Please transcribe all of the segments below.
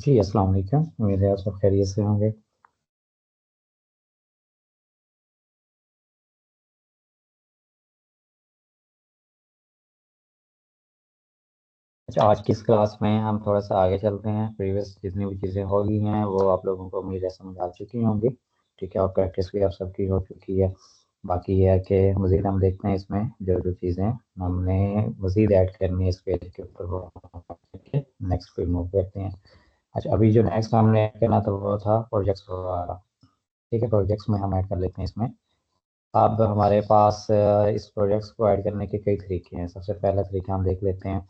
जी, अस्सलाम वालेकुम। उम्मीद है आप सब खैरियत से होंगे। अच्छा, आज की इस क्लास में हम थोड़ा सा आगे चलते हैं। प्रीवियस जितनी भी चीज़ें हो गई हैं वो आप लोगों को उम्मीद है समझ आ चुकी होंगी। ठीक है, और प्रैक्टिस भी आप सबकी हो चुकी है। बाकी ये है कि मज़ीद हम देखते हैं इसमें जो जो चीज़ें हमने मज़ीद ऐड करनी है इस पेज के ऊपर, वो नेक्स्ट पे मूव करते हैं। अच्छा, अभी जो नेक्स्ट हमने ऐड करना था वो था प्रोजेक्ट्स वगैरह। ठीक है, प्रोजेक्ट्स में हम ऐड कर लेते हैं इसमें। अब हमारे पास इस प्रोजेक्ट्स को ऐड करने के कई तरीके हैं। सबसे पहला तरीका हम देख लेते हैं।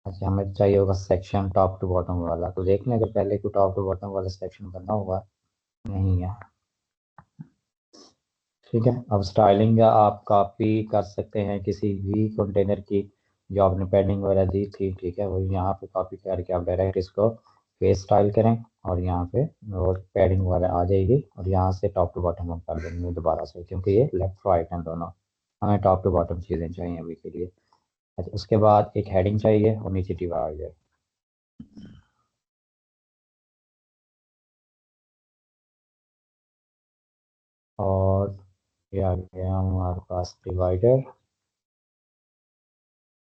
अच्छा, हमें चाहिए होगा सेक्शन टॉप टू बॉटम वाला। तो देख लें अगर पहले को टॉप टू बॉटम वाला सेक्शन बना हुआ नहीं है। ठीक है, अब स्टाइलिंग आप कॉपी कर सकते हैं किसी भी कंटेनर की जो आपने पैडिंग वगैरह दी थी। ठीक है, वही यहाँ पे कॉपी करके आप डायरेक्ट इसको पेस्ट स्टाइल करें और यहाँ पे और पैडिंग वगैरह आ जाएगी और यहाँ से टॉप टू बॉटम हम कर देंगे दोबारा से, क्योंकि ये लेफ्ट राइट हैं दोनों। हमें टॉप टू बॉटम चीज़ें चाहिए अभी के लिए। अच्छा, उसके बाद एक हेडिंग चाहिए और नीचे डिवाइडर। और ये आ गया हमारे पास डिवाइडर।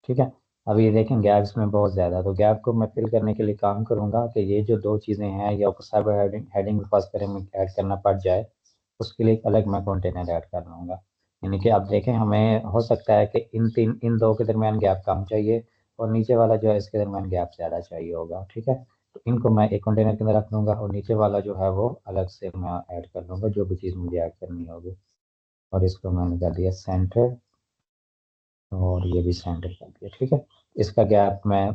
ठीक है, अब ये देखें गैप इसमें बहुत ज़्यादा है, तो गैप को मैं फिल करने के लिए काम करूंगा कि ये जो दो चीज़ें हैं या सब हेडिंग हेडिंग पास करें में ऐड करना पड़ जाए, उसके लिए एक अलग मैं कंटेनर ऐड कर लूँगा। यानी कि आप देखें हमें हो सकता है कि इन दो के दरमियान गैप कम चाहिए और नीचे वाला जो है इसके दरमियान गैप ज़्यादा चाहिए होगा। ठीक है, तो इनको मैं एक कंटेनर के अंदर रख लूँगा और नीचे वाला जो है वो अलग से मैं ऐड कर लूँगा, जो भी चीज़ मुझे ऐड करनी होगी। और इसको मैंने कर दिया सेंटर और ये भी सेंटर कर दिया। ठीक है, इसका गैप मैं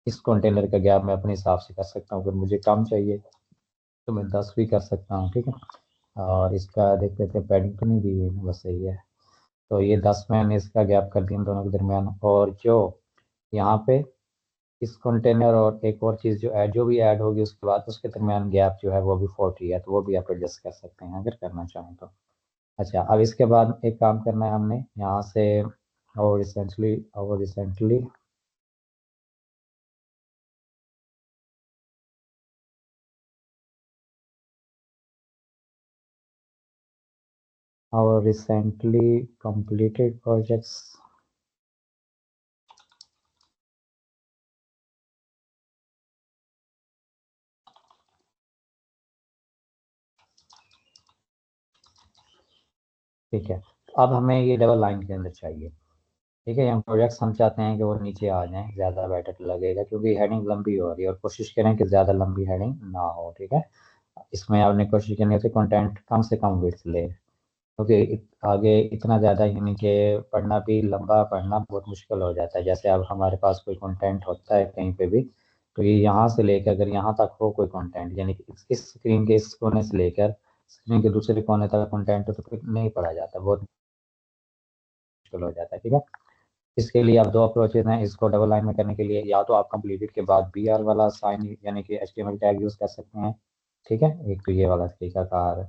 इस कंटेनर का गैप मैं अपने हिसाब से कर सकता हूँ। अगर मुझे कम चाहिए तो मैं 10 भी कर सकता हूँ। ठीक है, और इसका देख लेते हैं पैडिंग तो नहीं दी हुई है, बस सही है। तो ये 10 मैंने इसका गैप कर दिया इन दोनों के दरमियान। और जो यहाँ पे इस कंटेनर और एक और चीज़ जो भी ऐड होगी उसके बाद उसके दरमियान गैप जो है वो भी 40 है, तो वो भी आप एडजस्ट कर सकते हैं अगर करना चाहें तो। अच्छा, अब इसके बाद एक काम करना है हमने यहाँ से और रिसेंटली और रिसेंटली कंप्लीटेड प्रोजेक्ट्स। ठीक है, अब हमें ये डबल लाइन के अंदर चाहिए। ठीक है, हम प्रोजेक्ट्स हम चाहते हैं कि वो नीचे आ जाएं, ज़्यादा बेटर लगेगा क्योंकि हेडिंग लंबी हो रही है और कोशिश करें कि ज़्यादा लंबी हेडिंग ना हो। ठीक है, इसमें आपने कोशिश करनी होती है कंटेंट कम से कम विड्थ ले, क्योंकि आगे इतना ज़्यादा यानी कि पढ़ना भी लंबा पढ़ना बहुत मुश्किल हो जाता है। जैसे अब हमारे पास कोई कंटेंट होता है कहीं पे भी, तो ये यहाँ से लेकर अगर यहाँ तक हो कोई कंटेंट, यानी कि इस स्क्रीन के इस कोने से लेकर स्क्रीन के दूसरे कोने तक कंटेंट, तो फिर नहीं पढ़ा जाता, बहुत मुश्किल हो जाता है। ठीक है, इसके लिए आप दो अप्रोचेज हैं इसको डबल लाइन में करने के लिए। या तो आप कंप्लीटेड के बाद बी आर वाला साइन यानी कि HTML टैग यूज़ कर सकते हैं। ठीक है, एक तो ये वाला तरीका कार है,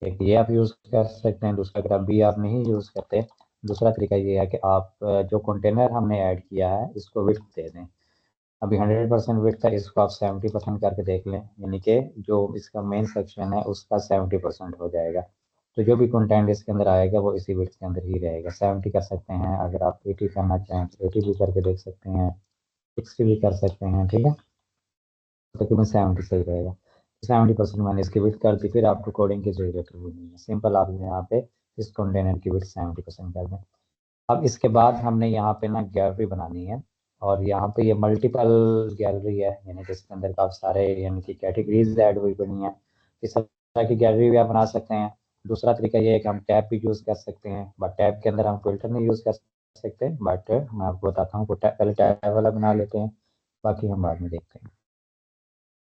एक ये आप यूज़ कर सकते हैं। दूसरा, अगर आप बी आर नहीं यूज़ करते, दूसरा तरीका ये है कि आप जो कंटेनर हमने ऐड किया है इसको विड्थ दे दें। अभी 100% विड्थ है, इसको आप 70% करके देख लें, यानी कि जो इसका मेन सेक्शन है उसका 70% हो जाएगा। तो जो भी कंटेंट इसके अंदर आएगा वो इसी विड्थ के अंदर ही रहेगा। 70 कर सकते हैं, अगर आप 80 करना चाहें तो 80 भी करके देख सकते हैं, 60 भी कर सकते हैं। ठीक है, तो तकरीबन 70 सही रहेगा। 70% मैंने इसकी विड्थ कर दी, फिर आपको कोडिंग की जरूरत भी नहीं है। सिंपल आप यहाँ पे इस कंटेनर की विड्थ 70% कर दें। अब इसके बाद हमने यहाँ पे ना गैलरी बनानी है, और यहाँ पे ये मल्टीपल गैलरी है, यानी कि इसके अंदर काफ़ी सारे यानी कि कैटेगरीज ऐड हुई बनी है। इस तरह की गैलरी भी आप बना सकते हैं। दूसरा तरीका ये है कि हम टैब भी यूज़ कर सकते हैं, बट टैब के अंदर हम फिल्टर नहीं यूज़ कर सकते। बट मैं आपको बताता हूँ, पहले टैब वाला बना लेते हैं, बाकी हम बाद में देखते हैं।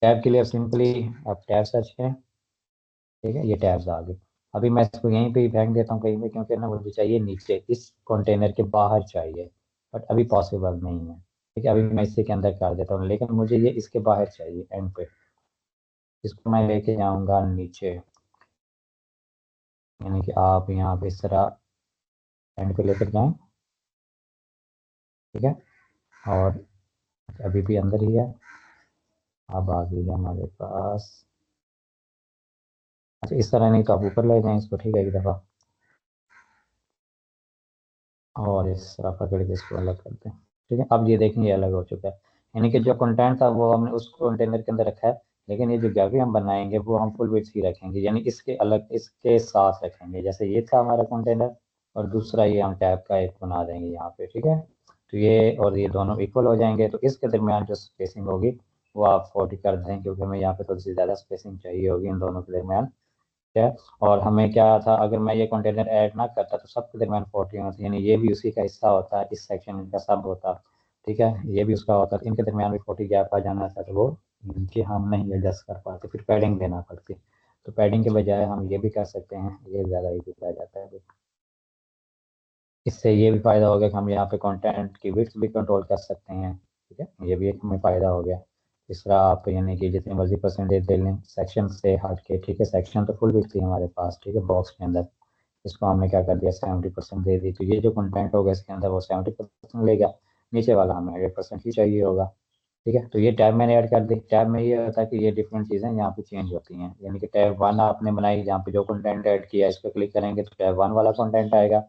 टैब के लिए सिंपली आप टैब सर्च करें। ठीक है, ये टैब्स आ गए। अभी मैं इसको यहीं पे ही फेंक देता हूँ कहीं पे, क्योंकि ना मुझे चाहिए नीचे इस कंटेनर के बाहर चाहिए, बट अभी पॉसिबल नहीं है। ठीक है, अभी मैं इसी के अंदर कर देता हूँ, लेकिन मुझे ये इसके बाहर चाहिए एंड पे। इसको मैं लेके जाऊँगा नीचे, यानी कि आप यहाँ पे इस तरह एंड पे लेकर जाएं। ठीक है, और अभी भी अंदर ही है। अब आ गई हमारे पास। अच्छा, इस तरह नहीं तो आप ऊपर ले जाएं इसको, ठीक है, एक दफ़ा, और इस तरह पकड़ के इसको अलग करते हैं। ठीक है, अब ये देखेंगे अलग हो चुका है, यानी कि जो कंटेंट था वो हमने उस कंटेनर के अंदर रखा है, लेकिन ये जो गैलरी हम बनाएंगे वो हम फुल विड्थ ही रखेंगे, यानी इसके अलग इसके साथ रखेंगे। जैसे ये था हमारा कंटेनर, और दूसरा ये हम टैब का एक बना देंगे यहाँ पे, ठीक है। तो ये और ये दोनों इक्वल हो जाएंगे, तो इसके दरमियान जो स्पेसिंग होगी वो आप 40 कर दें, क्योंकि हमें यहाँ पे थोड़ी सी ज़्यादा स्पेसिंग चाहिए होगी इन दोनों के दरमियान। है। और हमें क्या था, अगर मैं ये कंटेनर ऐड ना करता तो सबके दरमियान 40 होता, यानी ये भी उसी का हिस्सा होता, इस सेक्शन इनका सब होता, ठीक है, ये भी उसका होता, तो इनके दरमियान भी 40 गैप आ जाना था, तो वो इनके हम नहीं एडजस्ट कर पाते, फिर पैडिंग देना पड़ती। तो पैडिंग के बजाय हम ये भी कर सकते हैं, ये ज़्यादा इजी आ जाता है। इससे ये भी फ़ायदा हो गया कि हम यहाँ पे कंटेंट की विड्थ भी कंट्रोल कर सकते हैं, ठीक है, ये भी एक हमें फ़ायदा हो गया। तीसरा, आप यानी कि जितनी मर्जी परसेंटेज दे लें सेक्शन से हट के, ठीक है, सेक्शन तो फुल विड्थ थी हमारे पास, ठीक है, बॉक्स के अंदर, इसको हमने क्या कर दिया, 70% दे दी, तो ये जो कंटेंट होगा इसके अंदर वो 70% लेगा, नीचे वाला हमें 100% ही चाहिए होगा। ठीक है, तो ये टैब मैंने ऐड कर दी। टैब में ये होता है कि ये डिफरेंट चीज़ें यहाँ पे चेंज होती हैं, यानी कि टैब वन आपने बनाई, जहाँ पे जो कंटेंट ऐड किया इस पर क्लिक करेंगे तो टैब वन वाला कंटेंट आएगा।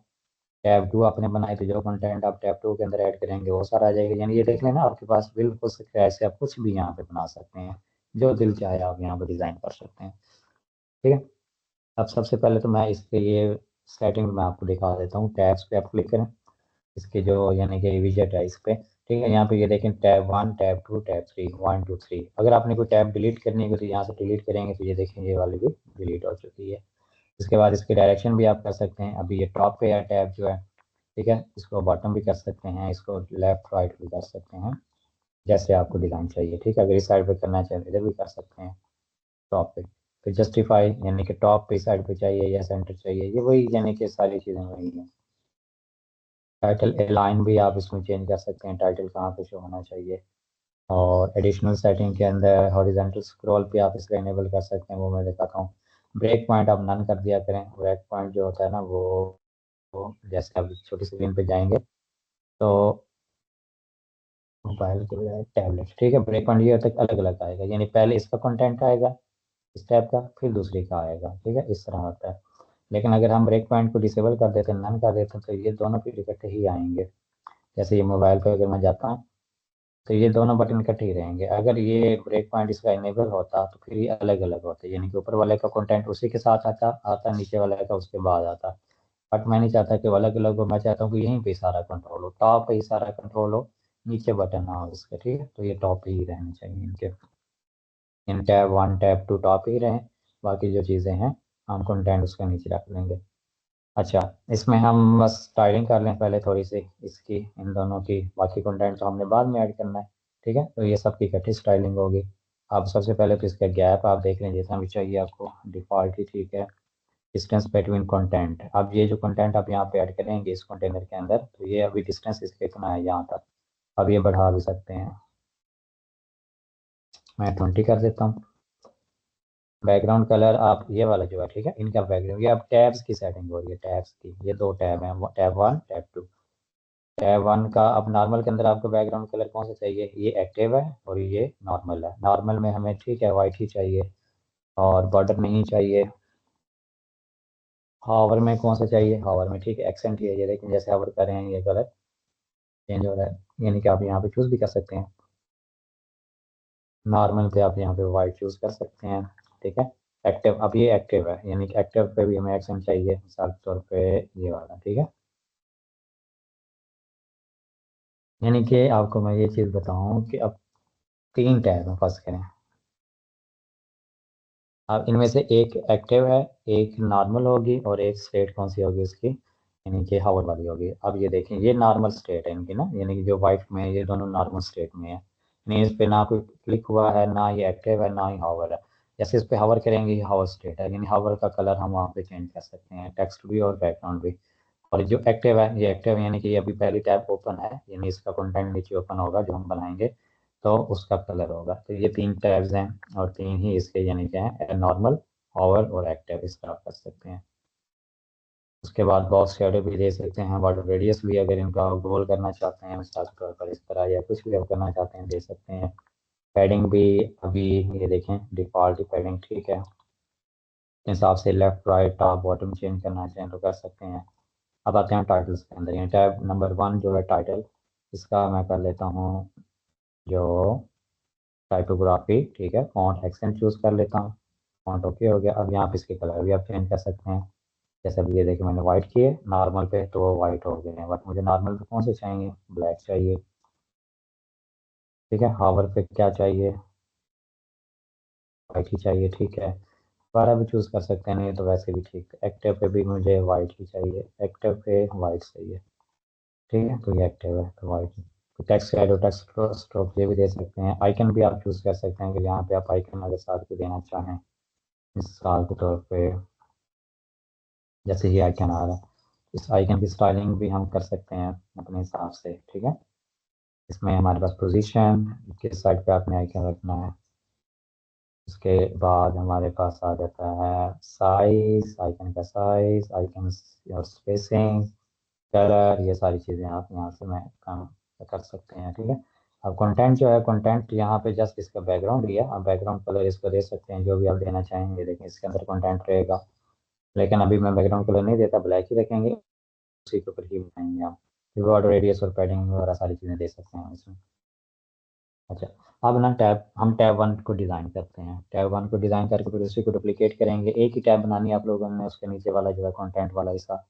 टैब टू आपने बनाई तो जो कंटेंट आप टैब टू के अंदर ऐड करेंगे वो सारा आ जाएगा, यानी ये देख लेना आपके पास बिल्कुल ऐसे आप कुछ भी यहाँ पे बना सकते हैं, जो दिल चाहे आप यहाँ पे डिज़ाइन कर सकते हैं। ठीक है, अब सबसे पहले तो मैं इसके ये सेटिंग में आपको दिखा देता हूँ। टैब्स पे आप क्लिक करें, इसके जो यानी कि विजेट है इस पे, ठीक है, यहाँ पे ये देखें tab one, tab two, tab three, one two three. अगर आपने कोई टैब डिलीट करनी है तो यहाँ से डिलीट करेंगे तो ये देखें ये वाली भी डिलीट हो चुकी है। इसके बाद इसके डायरेक्शन भी आप कर सकते हैं, अभी ये टॉप पे है टैब जो है, ठीक है, इसको बॉटम भी कर सकते हैं, इसको लेफ्ट राइट भी कर सकते हैं, जैसे आपको डिज़ाइन चाहिए। ठीक है, अगर इस साइड पे करना चाहें इधर भी कर सकते हैं, टॉप पे। फिर जस्टिफाई, यानी कि टॉप पे इस साइड पे चाहिए या सेंटर चाहिए, ये वही यानी कि सारी चीज़ें वही हैं। टाइटल अलाइन भी आप इसमें चेंज कर सकते हैं, टाइटल कहाँ पे शो होना चाहिए। और एडिशनल सेटिंग के अंदर हॉरिजॉन्टल स्क्रॉल पे आप इसका इनेबल कर सकते हैं, वो मैं दिखाता हूँ। ब्रेक पॉइंट आप नन कर दिया करें, ब्रेक पॉइंट जो होता है ना वो जैसे आप छोटी स्क्रीन पे जाएंगे तो मोबाइल के बजाय टैबलेट, ठीक है, ब्रेक पॉइंट ये होता है कि अलग अलग आएगा, यानी पहले इसका कंटेंट आएगा इस टैब का, फिर दूसरी का आएगा, ठीक है, इस तरह होता है। लेकिन अगर हम ब्रेक पॉइंट को डिसेबल कर देते हैं, नन कर देते हैं, तो ये दोनों फिर इकट्ठे ही आएंगे। जैसे ये मोबाइल पे अगर मैं जाता हूँ तो ये दोनों बटन इकट्ठे ही रहेंगे। अगर ये ब्रेक पॉइंट इसका इनेबल होता तो फिर ये अलग अलग होते, यानी कि ऊपर वाले का कंटेंट उसी के साथ आता आता नीचे वाले का उसके बाद आता। बट मैं नहीं चाहता कि वो अलग अलग हो, मैं चाहता हूँ कि यहीं पे सारा कंट्रोल हो, टॉप पे ही सारा कंट्रोल हो, नीचे बटन ना हो इसके, ठीक है, तो ये टॉप पे ही रहने चाहिए इनके, इन tab one tab two top ही रहें, बाकी जो चीज़ें हैं हम कंटेंट उसके नीचे रख लेंगे। अच्छा, इसमें हम बस स्टाइलिंग कर लें पहले थोड़ी सी इसकी, इन दोनों की, बाकी कंटेंट तो हमने बाद में ऐड करना है। ठीक है, तो ये सब की इकट्ठी स्टाइलिंग होगी। अब सबसे पहले तो इसका गैप आप देख लें जितना भी चाहिए आपको, डिफ़ॉल्ट ही ठीक है। डिस्टेंस बिटवीन कंटेंट, अब ये जो कंटेंट आप यहाँ पे ऐड करेंगे इस कंटेनर के अंदर, तो ये अभी डिस्टेंस इसका इतना है यहाँ तक, अब ये बढ़ा भी सकते हैं, मैं 20 कर देता हूँ। बैकग्राउंड कलर आप ये वाला जो है, ठीक है, इनका बैकग्राउंड, ये अब टैब्स की सेटिंग हो रही है, टैब्स की, ये दो टैब हैं, tab one tab two. Tab one का अब नॉर्मल के अंदर आपको बैकग्राउंड कलर कौन सा चाहिए, ये एक्टिव है और ये नॉर्मल है। नॉर्मल में हमें ठीक है वाइट ही चाहिए, और बॉर्डर नहीं चाहिए। हावर में कौन सा चाहिए, हावर में ठीक है एक्सेंट ही है ये, लेकिन जैसे हावर कर रहे हैं ये कलर चेंज हो रहा है, यानी कि आप यहाँ पे चूज़ भी कर सकते हैं। नॉर्मल पे आप यहाँ पे वाइट चूज़ कर सकते हैं, ठीक है। एक्टिव, अब ये एक्टिव है, यानी कि एक्टिव पे भी हमें एक्सेंट चाहिए, मिसाल के तौर पे ये वाला, ठीक है। यानी कि आपको मैं ये चीज़ बताऊँ कि अब तीन टैब हैं फर्स्ट करें। अब इनमें से एक एक्टिव है, एक नॉर्मल होगी, और एक स्टेट कौन सी होगी उसकी, यानी कि हावर वाली होगी। अब ये देखें ये नॉर्मल स्टेट है इनकी ना, यानी कि जो वाइट में है ये दोनों नॉर्मल स्टेट में है, यानी इस पे ना कोई क्लिक हुआ है, ना ये एक्टिव है, ना ही हावर है। जैसे इस पे हावर करेंगे ये हावर स्टेट है, यानी हावर का कलर हम वहाँ पे चेंज कर सकते हैं, टेक्स्ट भी और बैकग्राउंड भी। और जो एक्टिव है ये एक्टिव, यानी कि ये अभी पहली टैब ओपन है, यानी इसका कंटेंट नीचे ओपन होगा जो हम बनाएंगे, तो उसका कलर होगा। तो ये तीन टैब्स हैं, और तीन ही इसके यानी क्या है, नॉर्मल, ओवर और एक्टिव, इस तरह आप कर सकते हैं। उसके बाद बॉक्स शेडो भी दे सकते हैं, बॉर्डर रेडियस भी अगर इनका गोल करना चाहते हैं मिसाल के तौर पर इस तरह, या कुछ भी आप करना चाहते हैं दे सकते हैं। पैडिंग भी अभी ये देखें डिफ़ॉल्ट पैडिंग ठीक है, इस हिसाब से left right top bottom change करना चाहें तो कर सकते हैं। अब आते हैं टाइटल्स के अंदर, ये टैब नंबर 1 जो है टाइटल, इसका मैं कर लेता हूँ जो टाइपोग्राफी ठीक है, फॉन्ट एक्सेंट चूज़ कर लेता हूँ। फॉन्ट ओके हो गया। अब यहाँ पे इसके कलर भी आप चेंज कर सकते हैं। जैसे अभी ये देखिए मैंने वाइट किए नॉर्मल पे तो वो वाइट हो गए हैं, बट मुझे नॉर्मल पे कौन से चाहिए, ब्लैक चाहिए ठीक है। हावर पे क्या चाहिए, वाइट ही चाहिए ठीक है। दोबारा भी चूज़ कर सकते हैं, नहीं तो वैसे भी ठीक। एक्टिव पे भी मुझे वाइट ही चाहिए, एक्टिव पे वाइट चाहिए ठीक है, तो ये एक्टिव है तो वाइट। तो टेक्स्ट ऐड और टेक्स्ट स्ट्रोक ये भी दे सकते हैं। आइकन भी आप चूज़ कर सकते हैं कि यहाँ पे आप आइकन अगर साथ को देना चाहें, मिसाल के तौर पे जैसे ये आइकन आ रहा है, इस आइकन की स्टाइलिंग भी हम कर सकते हैं अपने हिसाब से ठीक है। इसमें हमारे पास पोजीशन, किस साइड पे आपने आइकन रखना है, उसके बाद हमारे पास आ जाता है साइज, आइकन का साइज, आइकन और स्पेसिंग, कलर, ये सारी चीज़ें आप यहाँ से मैं काम कर सकते हैं ठीक है। अब कंटेंट जो है, कंटेंट यहाँ पे जस्ट इसका बैकग्राउंड दिया, अब बैकग्राउंड कलर इसको दे सकते हैं जो भी आप देना चाहेंगे। देखें इसके अंदर कंटेंट रहेगा, लेकिन अभी मैं बैकग्राउंड कलर नहीं देता, ब्लैक ही रखेंगे, उसी के ऊपर ही बनाएंगे आप। रिवॉर्ड रेडियस और पैडिंग वगैरह सारी चीज़ें दे सकते हैं इसमें। अच्छा, अब ना टैब, हम टैब 1 को डिज़ाइन करते हैं। टैब 1 को डिज़ाइन करके फिर उसी को डुप्लीकेट करेंगे। एक ही टैब बनानी है आप लोगों ने, उसके नीचे वाला जो है कंटेंट वाला हिस्सा,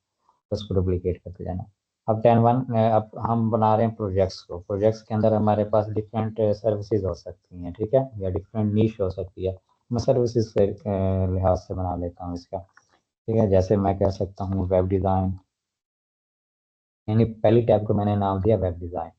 उसको डुप्लीकेट करते जाना। अब टैब 1 अब हम बना रहे हैं प्रोजेक्ट्स को। प्रोजेक्ट्स के अंदर हमारे पास डिफरेंट सर्विसेज हो सकती हैं ठीक है, या डिफरेंट नीश हो सकती है। मैं सर्विसेज से लिहाज से बना लेता हूँ इसका ठीक है। जैसे मैं कह सकता हूँ वेब डिज़ाइन, यानी पहली टैब को मैंने नाम दिया वेब डिज़ाइन।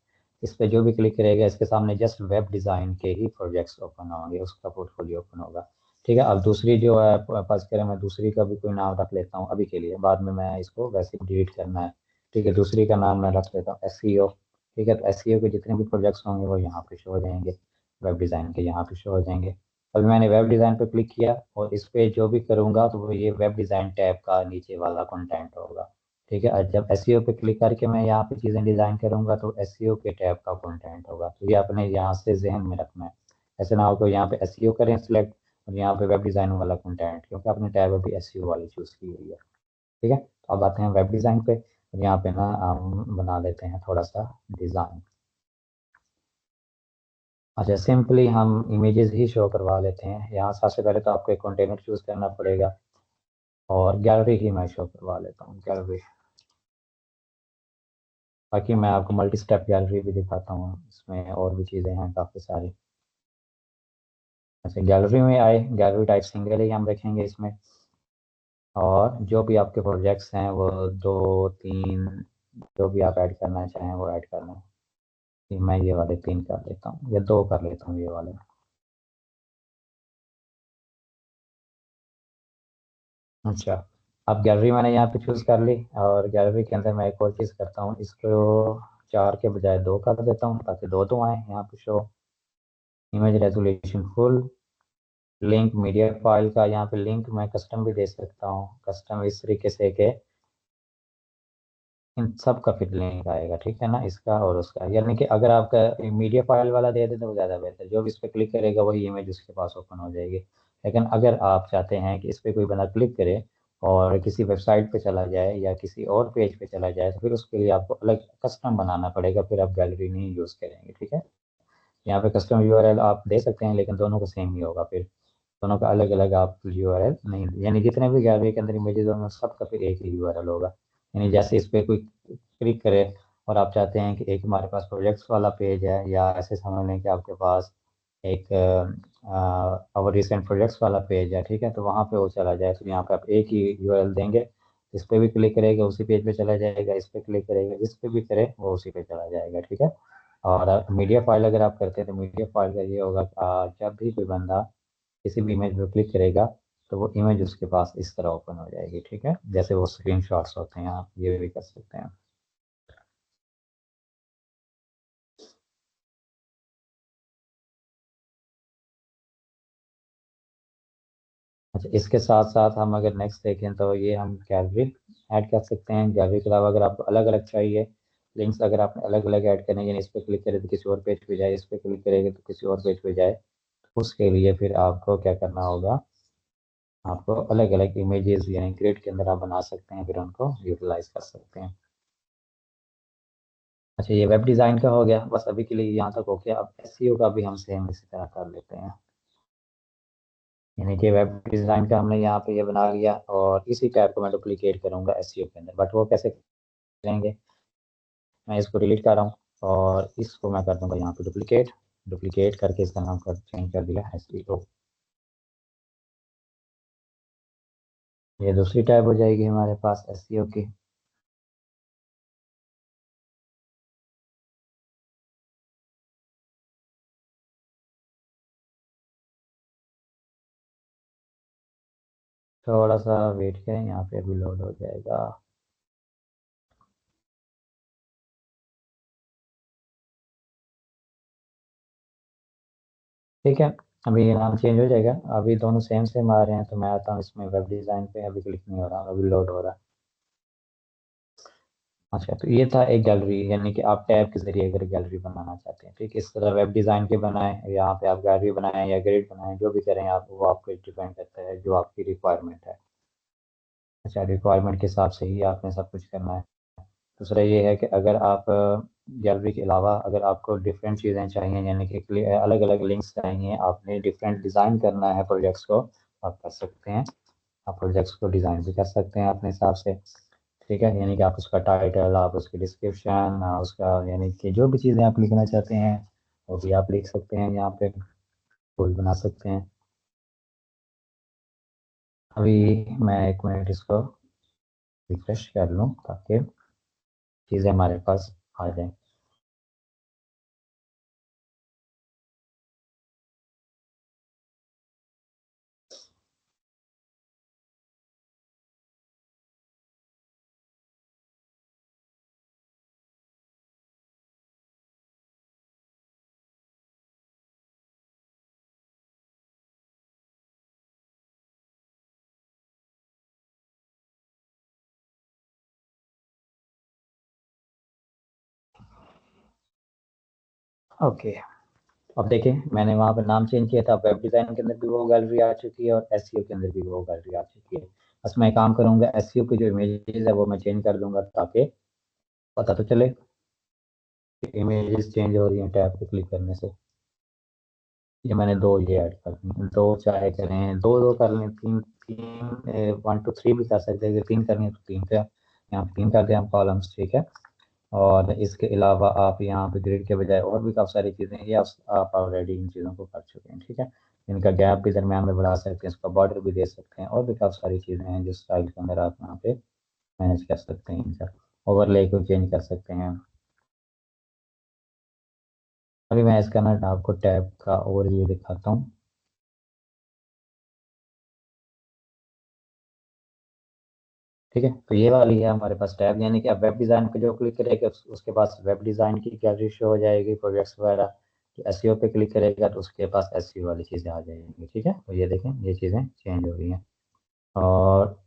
इस पे जो भी क्लिक करेगा इसके सामने जस्ट वेब डिज़ाइन के ही प्रोजेक्ट्स ओपन होंगे, उसका पोर्टफोलियो ओपन होगा ठीक है। अब दूसरी जो है फर्ज करें मैं दूसरी का भी कोई नाम रख लेता हूँ अभी के लिए, बाद में मैं इसको वैसे ही डिलीट करना है ठीक है। दूसरी का नाम मैं रख लेता हूँ एसईओ ठीक है। तो एसईओ के जितने भी प्रोजेक्ट्स होंगे वो यहाँ पे शो हो जाएंगे, वेब डिज़ाइन के यहाँ पे शो हो जाएंगे। अभी मैंने वेब डिज़ाइन पे क्लिक किया और इस पे जो भी करूँगा तो वो ये वेब डिज़ाइन टैब का नीचे वाला कंटेंट होगा ठीक है। और जब एसईओ पे क्लिक करके मैं यहाँ पे चीज़ें डिज़ाइन करूँगा तो एसईओ के टैब का कंटेंट होगा। तो ये आपने यहाँ से जहन में रखना है। ऐसे ना हो तो यहाँ पे एसईओ करें सिलेक्ट और यहाँ पे वेब डिज़ाइन वाला कंटेंट, क्योंकि आपने टैब अभी एसईओ वाली चूज़ की हुई है ठीक है। तो अब आते हैं वेब डिज़ाइन पे और यहाँ पे ना हम बना लेते हैं थोड़ा सा डिज़ाइन। अच्छा, सिंपली हम इमेजेस ही शो करवा लेते हैं। यहाँ सबसे पहले तो आपको एक कंटेनर चूज़ करना पड़ेगा और गैलरी ही मैं शो करवा लेता हूँ, गैलरी। बाकी मैं आपको मल्टी स्टेप गैलरी भी दिखाता हूँ, इसमें और भी चीज़ें हैं काफ़ी सारी। अच्छा, गैलरी में आए, गैलरी टाइप सिंगल ही हम रखेंगे इसमें, और जो भी आपके प्रोजेक्ट्स हैं वो 2 3 जो भी आप ऐड करना चाहें वो ऐड कर लें। मैं ये वाले 3 कर लेता हूँ या 2 कर लेता हूँ ये वाले। अच्छा, अब गैलरी मैंने यहाँ पे चूज़ कर ली और गैलरी के अंदर मैं एक और चीज़ करता हूँ, इसको 4 के बजाय 2 कर देता हूँ ताकि दो दो आए यहाँ पे show. Image resolution full, link media file का यहाँ पे लिंक मैं कस्टम भी दे सकता हूँ, कस्टम इस तरीके से कि इन सब का फिर लिंक आएगा ठीक है ना, इसका और उसका। यानी कि अगर आपका मीडिया फाइल वाला दे दे तो ज़्यादा बेहतर, जो भी इस पर क्लिक करेगा वही इमेज उसके पास ओपन हो जाएगी। लेकिन अगर आप चाहते हैं कि इस पर कोई बंदा क्लिक करे और किसी वेबसाइट पे चला जाए या किसी और पेज पे चला जाए तो फिर उसके लिए आपको अलग कस्टम बनाना पड़ेगा, फिर आप गैलरी नहीं यूज़ करेंगे ठीक है। यहाँ पे कस्टम यूआरएल आप दे सकते हैं लेकिन दोनों का सेम ही होगा, फिर दोनों का अलग अलग आप यूआरएल नहीं, यानी जितने भी गैलरी के अंदर इमेजेस होंगे सबका फिर एक ही यूआरएल होगा। यानी जैसे इस पर कोई क्लिक करे और आप चाहते हैं कि एक हमारे पास प्रोजेक्ट्स वाला पेज है, या ऐसे समझ लें कि आपके पास एक और रिसेंट प्रोजेक्ट्स वाला पेज है ठीक है, तो वहाँ पे वो चला जाए तो यहाँ पे आप एक ही यूआरएल देंगे। इस पे भी क्लिक करेगा उसी पेज पे चला जाएगा, इस पे क्लिक करेगा जिस पे भी करे वो उसी पे चला जाएगा ठीक है। और मीडिया फाइल अगर आप करते हैं तो मीडिया फाइल का ये होगा कि जब भी कोई बंदा किसी भी इमेज पर क्लिक करेगा तो वो इमेज उसके पास इस तरह ओपन हो जाएगी ठीक है, जैसे वो स्क्रीन शॉट्स होते हैं, आप ये भी कर सकते हैं। अच्छा, इसके साथ साथ हम अगर नेक्स्ट देखें तो ये हम गैलरी ऐड कर सकते हैं। गैलरी के अलावा अगर आपको अलग अलग चाहिए लिंक्स अगर आपने अलग अलग ऐड करने यानी इस पर क्लिक करें तो किसी और पेज पे जाए, इस पर क्लिक करेंगे तो किसी और पेज पे जाए, तो उसके लिए फिर आपको क्या करना होगा, आपको अलग अलग इमेजेस यानी ग्रिड के अंदर आप बना सकते हैं, फिर उनको यूटिलाइज कर सकते हैं। अच्छा, ये वेब डिज़ाइन का हो गया, बस अभी के लिए यहाँ तक हो गया। अब एसईओ का भी हम सेम इसी तरह कर लेते हैं। यानी कि वेब डिज़ाइन का हमने यहाँ पे ये बना लिया, और इसी टैब को मैं डुप्लीकेट करूँगा एसईओ के अंदर। बट वो कैसे करेंगे, मैं इसको डिलीट कर रहा हूँ और इसको मैं कर दूंगा यहाँ पे डुप्लीकेट। डुप्लीकेट करके इसका नाम कर चेंज कर दिया एसईओ। ये दूसरी टैब हो जाएगी हमारे पास एसईओ की। थोड़ा सा वेट करें, यहाँ पे अभी लोड हो जाएगा। ठीक है, अभी ये नाम चेंज हो जाएगा। अभी दोनों सेम सेम आ रहे हैं, तो मैं आता हूँ इसमें वेब डिज़ाइन पे। अभी क्लिक नहीं हो रहा, अभी लोड हो रहा है। अच्छा, तो ये था एक गैलरी, यानी कि आप टैब के जरिए अगर गैलरी बनाना चाहते हैं, ठीक है, इस तरह वेब डिज़ाइन के बनाएं, यहाँ पे आप गैलरी बनाएं या ग्रिड बनाएं, जो भी करें आप, वो आपको डिपेंड करता है जो आपकी रिक्वायरमेंट है। अच्छा, रिक्वायरमेंट के हिसाब से ही आपने सब कुछ करना है। दूसरा ये है कि अगर आप गैलरी के अलावा अगर आपको डिफरेंट चीज़ें चाहिए, यानी कि अलग अलग लिंक्स चाहिए, आपने डिफरेंट डिज़ाइन करना है प्रोजेक्ट्स को, आप कर सकते हैं। आप प्रोजेक्ट्स को डिज़ाइन भी कर सकते हैं अपने हिसाब से। ठीक है, यानी कि आप उसका टाइटल, आप उसकी डिस्क्रिप्शन, उसका यानी कि जो भी चीज़ें आप लिखना चाहते हैं वो भी आप लिख सकते हैं, यहाँ पे फुल बना सकते हैं। अभी मैं एक मिनट इसको रिफ्रेश कर लूँ ताकि चीज़ें हमारे पास आ जाएं। ओके, अब देखिए मैंने वहाँ पे नाम चेंज किया था, वेब डिज़ाइन के अंदर भी वो गैलरी आ चुकी है और एसईओ के अंदर भी वो गैलरी आ चुकी है। बस मैं काम करूँगा, एसईओ की जो इमेजेस है वो मैं चेंज कर दूंगा ताकि पता तो चले कि इमेजेस चेंज हो रही हैं टैब पे क्लिक करने से। ये मैंने दो ये ऐड कर दी, दो चाहे करें, दो दो कर लें, तीन तीन, 1 2 3 भी कर सकते हैं। अगर तीन करनी है तो तीन का यहाँ पे तीन कर दें हम कॉलम्स, ठीक है। और इसके अलावा आप यहाँ पे ग्रिड के बजाय और भी काफ़ी सारी चीज़ें, ये आप ऑलरेडी इन चीज़ों को कर चुके हैं, ठीक है। इनका गैप भी दरम्यान में बढ़ा सकते हैं, इसका बॉर्डर भी दे सकते हैं, और भी काफ़ी सारी चीज़ें हैं जिस स्टाइल के अंदर आप यहाँ पे मैनेज कर सकते हैं। इनका ओवरले को चेंज कर सकते हैं। अभी मैं इसका ना आपको टैब का ओवरव्यू दिखाता हूँ। ठीक है, तो ये वाली है हमारे पास टैब, यानी कि आप वेब डिज़ाइन पे जो क्लिक करेगा उसके पास वेब डिज़ाइन की गैलरी शो हो जाएगी, प्रोजेक्ट्स वगैरह। एसईओ पे क्लिक करेगा तो उसके पास एसईओ वाली चीज़ें आ जाएंगी, ठीक है। तो ये देखें, ये चीज़ें चेंज हो रही हैं। और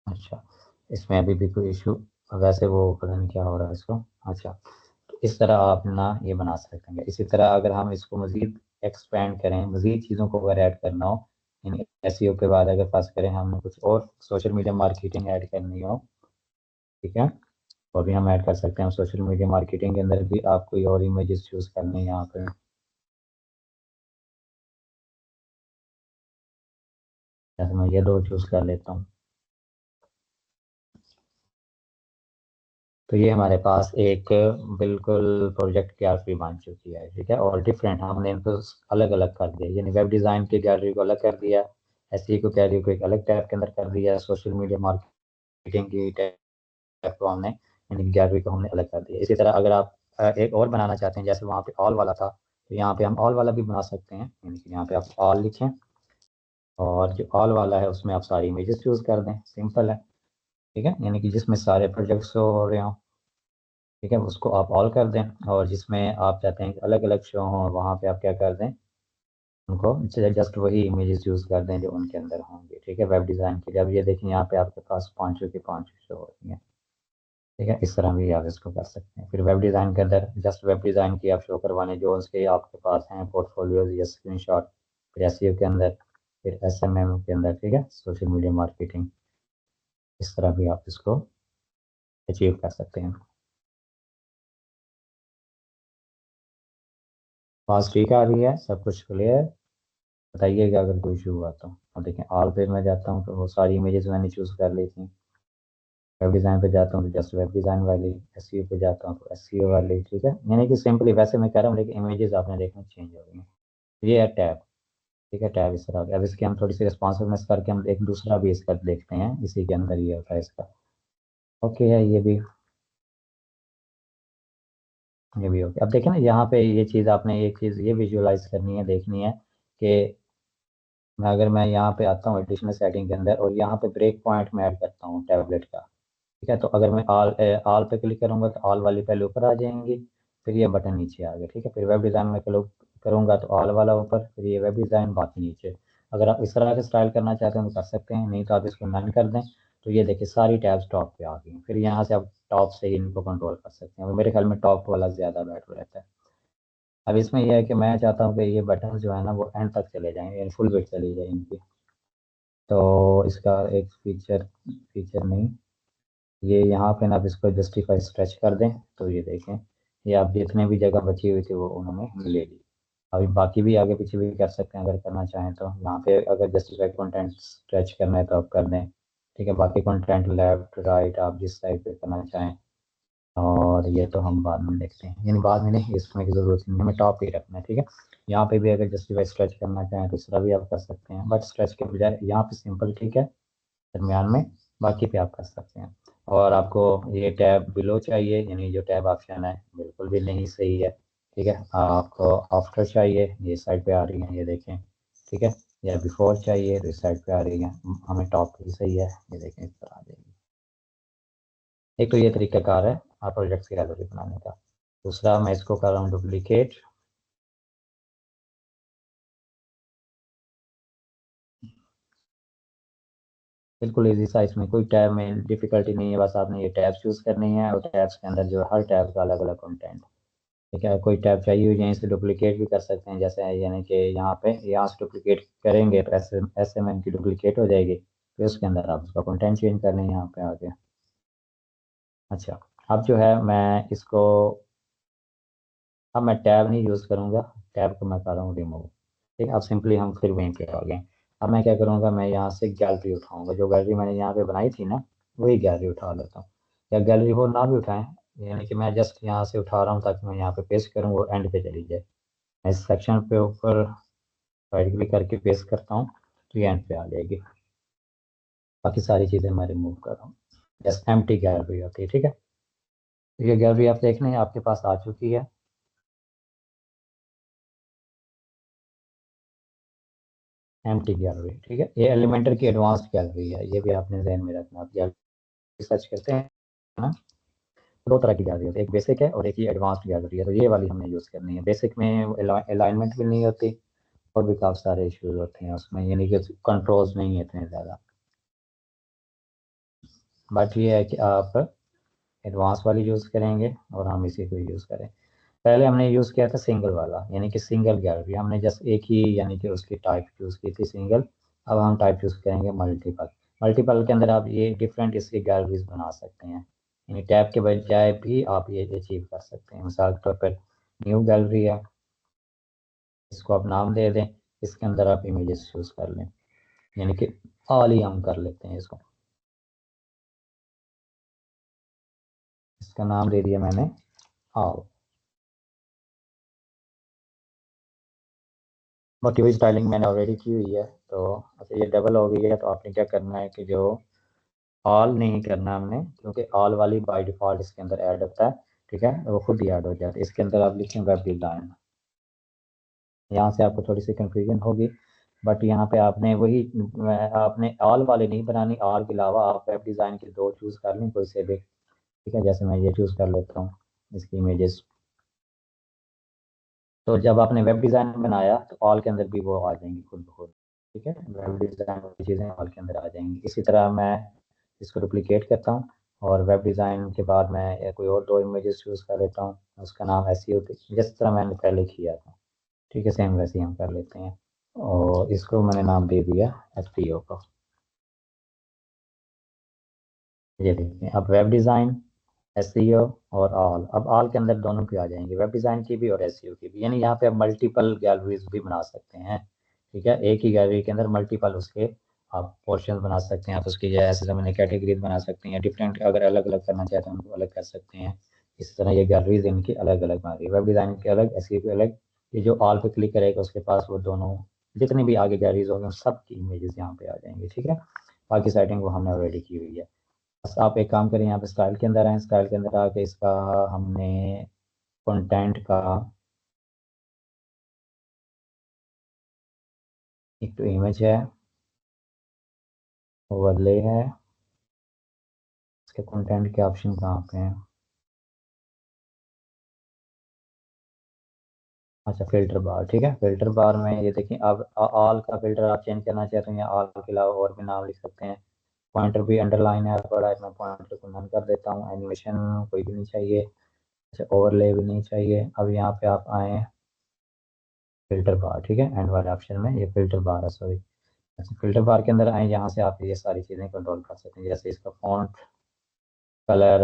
अच्छा, इसमें अभी भी कोई इशू, वैसे वो पता नहीं क्या हो रहा है इसको। अच्छा, तो इस तरह आप ना ये बना सकते हैं। इसी तरह अगर हम इसको मज़ीद एक्सपेंड करें, मज़ीद चीज़ों को अगर ऐड करना हो, यानी एसईओ के बाद अगर पास करें हमने कुछ और सोशल मीडिया मार्केटिंग ऐड करनी हो, ठीक है, तो अभी हम ऐड कर सकते हैं। सोशल मीडिया मार्केटिंग के अंदर भी आप कोई और इमेजेस चूज़ करने हैं यहाँ पे, जैसे मैं ये दो चूज़ कर लेता हूँ। तो ये हमारे पास एक बिल्कुल प्रोजेक्ट गैलरी बन चुकी है, ठीक है। और डिफरेंट हमने इनको अलग अलग कर दिया, यानी वेब डिज़ाइन की गैलरी को अलग कर दिया, एसईओ को गैलरी को एक अलग टैब के अंदर कर दिया, सोशल मीडिया मार्केटिंग की टैब को हमने, यानी गैलरी को हमने अलग कर दिया। इसी तरह अगर आप एक और बनाना चाहते हैं, जैसे वहाँ पे ऑल वाला था, तो यहाँ पे हम ऑल वाला भी बना सकते हैं, यानी कि यहाँ पे आप ऑल लिखें और जो ऑल वाला है उसमें आप सारी इमेजेस चूज़ कर दें, सिंपल है। ठीक है, यानी कि जिसमें सारे प्रोजेक्ट्स हो रहे हों, ठीक है, उसको आप ऑल कर दें। और जिसमें आप चाहते हैं कि अलग अलग शो हों, वहाँ पे आप क्या कर दें, उनको जस्ट वही इमेजेस यूज़ कर दें जो उनके अंदर होंगे, ठीक है। वेब डिज़ाइन के लिए अब ये देखें, यहाँ पे आपके पास पाँचों की पाँचों शो हो रही हैं। ठीक है, इस तरह भी आप इसको कर सकते हैं। फिर वेब डिज़ाइन के अंदर जस्ट वेब डिज़ाइन की आप शो करवाने जो उसके आपके पास हैं पोर्टफोलियोज या स्क्रीनशॉट। फिर एसईओ के अंदर, फिर एसएमएम के अंदर, ठीक है, सोशल मीडिया मार्केटिंग, इस तरह भी आप इसको अचीव कर सकते हैं। पास ठीक आ रही है, सब कुछ क्लियर? बताइएगा अगर कोई इशू हुआ तो। अब देखें, ऑल पे मैं जाता हूँ तो वो सारी इमेजेस मैंने चूज़ कर ली थी। वेब डिज़ाइन पे जाता हूँ तो जस्ट वेब डिज़ाइन वाली, एसईओ पे जाता हूँ तो एसईओ वाली, ठीक है। यानी कि सिंपली वैसे मैं कह रहा हूँ, लेकिन इमेजेस आपने देखना चेंज हो गई हैं। ये है टैब, ठीक है, टैब इस तरह का। अब इसकी हम थोड़ी सी रिस्पॉन्सिवनेस करके हम एक दूसरा भी इसका देखते हैं, इसी के अंदर ये होता है इसका। ओके है ये भी ओके। अब देखें ना, यहाँ पे ये चीज़ आपने एक चीज़ ये विजुअलाइज करनी है, देखनी है कि अगर मैं यहाँ पे आता हूँ एडिशनल सेटिंग के अंदर और यहाँ पे ब्रेक पॉइंट में ऐड करता हूँ टैबलेट का, ठीक है, तो अगर मैं ऑल पे क्लिक करूंगा तो ऑल वाली पहले ऊपर आ जाएंगी, फिर ये बटन नीचे आ गया, ठीक है। फिर वेब डिज़ाइन में क्लिक करूंगा तो ऑल वाला ऊपर, फिर ये वेब डिज़ाइन बाकी नीचे। अगर आप इस तरह से स्टाइल करना चाहते हैं तो कर सकते हैं, नहीं तो आप इसको नन कर दें। तो ये देखिए सारी टैब्स टॉप पे आ गई। फिर यहाँ से आप टॉप से ही इनको कंट्रोल कर सकते हैं, और मेरे ख्याल में टॉप वाला ज़्यादा बेटर रहता है। अब इसमें यह है कि मैं चाहता हूँ कि ये बटन जो है ना वो एंड तक चले जाएँ, यानी फुल वेट चली जाए इनकी। तो इसका एक फीचर, फीचर नहीं, ये यहाँ पे ना आप इसको जस्टिफाई स्ट्रेच कर दें तो ये देखें, ये आप जितने भी जगह बची हुई थी वो उन्होंने ले ली। अभी बाकी भी आगे पीछे भी कर सकते हैं अगर करना चाहें तो। यहाँ पे अगर जस्टिफाई कंटेंट स्ट्रेच करना है तो आप कर दें, ठीक है। बाकी कंटेंट लेफ्ट राइट आप जिस साइड पे करना चाहें, और ये तो हम बाद में देखते हैं, यानी बाद में नहीं, इसमें की ज़रूरत नहीं, हमें टॉप ही रखना है, ठीक है। यहाँ पे भी अगर जस्टिफाई स्ट्रेच करना चाहें तो इस तरह भी आप कर सकते हैं, बट स्ट्रेच के बजाय यहाँ पे सिंपल, ठीक है, दरमियान में, बाकी पे आप कर सकते हैं। और आपको ये टैब बिलो चाहिए, यानी जो टैब ऑप्शन है बिल्कुल भी नहीं सही है, ठीक है। आपको आफ्टर चाहिए, ये साइड पे आ रही है, ये देखें, ठीक है। या बिफोर चाहिए तो इस साइड पे आ रही है, हमें टॉप ही सही है, ये देखें इस तरह आ जाएगी। एक तो ये तरीकाकार है आप प्रोजेक्ट्स की गैलरी बनाने का। दूसरा मैं इसको कर रहा हूँ डुप्लीकेट। बिल्कुल इजी सा, इसमें कोई टैब में डिफिकल्टी नहीं है, बस आपने ये टैब चूज़ करनी है और टैब्स के अंदर जो है हर टैब का अलग अलग कंटेंट, ठीक है। कोई टैब चाहिए हो यहीं से डुप्लीकेट भी कर सकते हैं, जैसे यानी कि यहाँ पे यहाँ से डुप्लीकेट करेंगे तो एस एम एन की डुप्लीकेट हो जाएगी, फिर उसके अंदर आप उसका कंटेंट चेंज कर लें यहाँ पे आके। अच्छा, अब जो है मैं इसको, अब मैं टैब नहीं यूज़ करूँगा, टैब को मैं कर रहा हूँ रिमूव, ठीक है। अब सिंपली हम फिर वहीं पे आ गए। अब मैं क्या करूँगा, मैं यहाँ से गैलरी उठाऊँगा, जो गैलरी मैंने यहाँ पे बनाई थी ना वही गैलरी उठा लेता हूँ, या गैलरी हो ना भी उठाएं, यानी कि मैं जस्ट यहाँ से उठा रहा हूँ ताकि मैं यहाँ पे पेस्ट करूँ वो एंड पे चली जाए। मैं इस सेक्शन पे ऊपर राइट क्लिक करके पेस्ट करता हूँ तो ये एंड पे आ जाएगी। बाकी सारी चीज़ें मैं रिमूव कर रहा हूँ, जस्ट एम्प्टी गैलरी होती है, ठीक है। तो ये गैलरी आप देख लें आपके पास आ चुकी है, एम्प्टी गैलरी, ठीक है। ये एलिमेंटर की एडवांस्ड गैलरी है, ये भी आपने ध्यान में रखना। आप गैलरी सर्च करते हैं ना, दो तरह की गैलरी होती है, एक बेसिक है और एक ये एडवांस्ड गैलरी है। तो ये वाली हमने यूज़ करनी है। बेसिक में अलाइनमेंट भी नहीं होती और भी काफ़ी सारे इश्यूज होते हैं उसमें, यानी कि कंट्रोल्स नहीं है इतने ज़्यादा। बट ये है कि आप एडवांस वाली यूज़ करेंगे और हम इसी को यूज़ करें। पहले हमने यूज़ किया था सिंगल वाला, यानी कि सिंगल गैलरी, हमने जस्ट एक ही यानी कि उसकी टाइप चूज़ की थी सिंगल। अब हम टाइप चूज़ करेंगे मल्टीपल। मल्टीपल के अंदर आप ये डिफरेंट इसकी गैलरीज बना सकते हैं, यानी टैब के बजाय भी आप ये अचीव कर सकते हैं। मिसाल के तौर पर न्यू गैलरी है, इसको आप नाम दे दें, इसके अंदर आप इमेजेस चूज़ कर लें, यानी कि ऑल ही हम कर लेते हैं इसको। इसका नाम दे दिया मैंने ऑल। मोटिव स्टाइलिंग मैंने ऑलरेडी की हुई है, तो अच्छा ये डबल हो गई है, तो आपने क्या करना है कि जो ऑल नहीं करना हमने, क्योंकि ऑल वाली बाय डिफ़ॉल्ट इसके अंदर ऐड होता है, ठीक है, वो खुद ही ऐड हो जाता है। इसके अंदर आप लिखें वेब डिज़ाइन, यहाँ से आपको थोड़ी सी कंफ्यूजन होगी, बट यहाँ पे आपने वही, आपने ऑल वाले नहीं बनानी, ऑल के अलावा आप वेब डिज़ाइन के दो चूज़ कर लें कोई से भी, ठीक है। जैसे मैं ये चूज़ कर लेता हूँ इसकी इमेजेस। तो जब आपने वेब डिज़ाइन बनाया तो ऑल के अंदर भी वो आ जाएंगी खुद ब खुद, ठीक है। वेब डिज़ाइन वाली चीज़ें ऑल के अंदर आ जाएंगी। इसी तरह मैं इसको डुप्लीकेट करता हूँ और वेब डिज़ाइन के बाद मैं कोई और 2 इमेजेस चूज़ कर लेता हूँ, उसका नाम एसईओ जिस तरह मैंने पहले किया था, ठीक है, सेम वैसे ही हम कर लेते हैं। और इसको मैंने नाम दे दिया एसईओ का। ये देखिए, अब वेब डिज़ाइन, एसईओ और ऑल, अब ऑल के अंदर दोनों की आ जाएंगे, वेब डिज़ाइन की भी और एसईओ की भी, यानी यहाँ पे आप मल्टीपल गैलरीज भी बना सकते हैं। ठीक है, एक ही गैलरी के अंदर मल्टीपल उसके आप पोर्शन बना सकते हैं, आप उसकी जैसे समझने कैटेगरीज बना सकते हैं, डिफरेंट अगर अलग अलग करना चाहते हैं उनको अलग कर सकते हैं। इस तरह ये गैलरीज इनकी अलग अलग बना रही है, वेब डिज़ाइन की अलग, एसईओ की अलग। ये जो ऑल पे क्लिक करेगा उसके पास वो दोनों जितनी भी आगे गैलरीज होंगे सब की इमेजेस यहाँ पे आ जाएंगी। ठीक है, बाकी सेटिंग वो हमने ऑलरेडी की हुई है। बस आप एक काम करें, यहाँ पे स्टाइल के अंदर आए, स्टाइल के अंदर आके इसका हमने कंटेंट का एक तो इमेज है, ओवरले है, इसके कंटेंट के ऑप्शन कहाँ पे हैं? अच्छा, फिल्टर बार, ठीक है, फिल्टर बार में ये देखिए, अब ऑल का फिल्टर आप चेंज करना चाहते हैं या ऑल के अलावा और भी नाम लिख सकते हैं। पॉइंटर भी अंडरलाइन है बड़ा है, मैं पॉइंटर को नन कर देता हूँ। एनिमेशन कोई भी नहीं चाहिए। अच्छा, ओवरले भी नहीं चाहिए। अब यहाँ पे आप आए फिल्टर बार, ठीक है, एंड वाले ऑप्शन में ये फिल्टर बार है, सॉरी। अच्छा, फिल्टर बार के अंदर आए, यहाँ से आप ये सारी चीज़ें कंट्रोल कर सकते हैं, जैसे इसका फॉन्ट कलर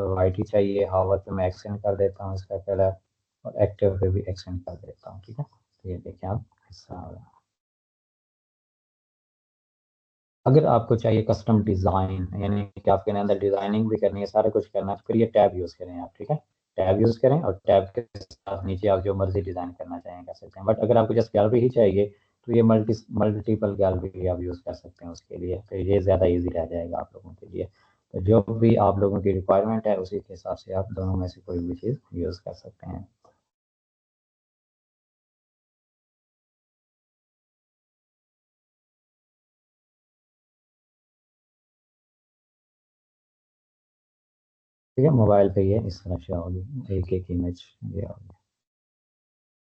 वाइट ही चाहिए, हावर पे मैं एक्सटेंड कर देता हूँ इसका कलर, और एक्टिव पे भी एक्सटेंड कर देता हूँ। ठीक है, तो ये देखिए आप हिस्सा हो रहा है। अगर आपको चाहिए कस्टम डिज़ाइन, यानी कि आपके अंदर डिज़ाइनिंग भी करनी है, सारा कुछ करना है, तो फिर ये टैब यूज़ करें आप। ठीक है, टैब यूज़ करें और टैब के साथ नीचे आप जो मर्जी डिज़ाइन करना चाहें कर सकते हैं। बट अगर आपको जस्ट गैलरी ही चाहिए तो ये मल्टीपल गैलरी आप यूज़ कर सकते हैं उसके लिए, तो ये ज़्यादा ईजी रह जाएगा आप लोगों के लिए। तो जो भी आप लोगों की रिक्वायरमेंट है उसी के हिसाब से आप दोनों में से कोई भी चीज़ यूज़ कर सकते हैं। ठीक है, मोबाइल पे ये इस तरह से होगी, एक एक इमेज ये होगी।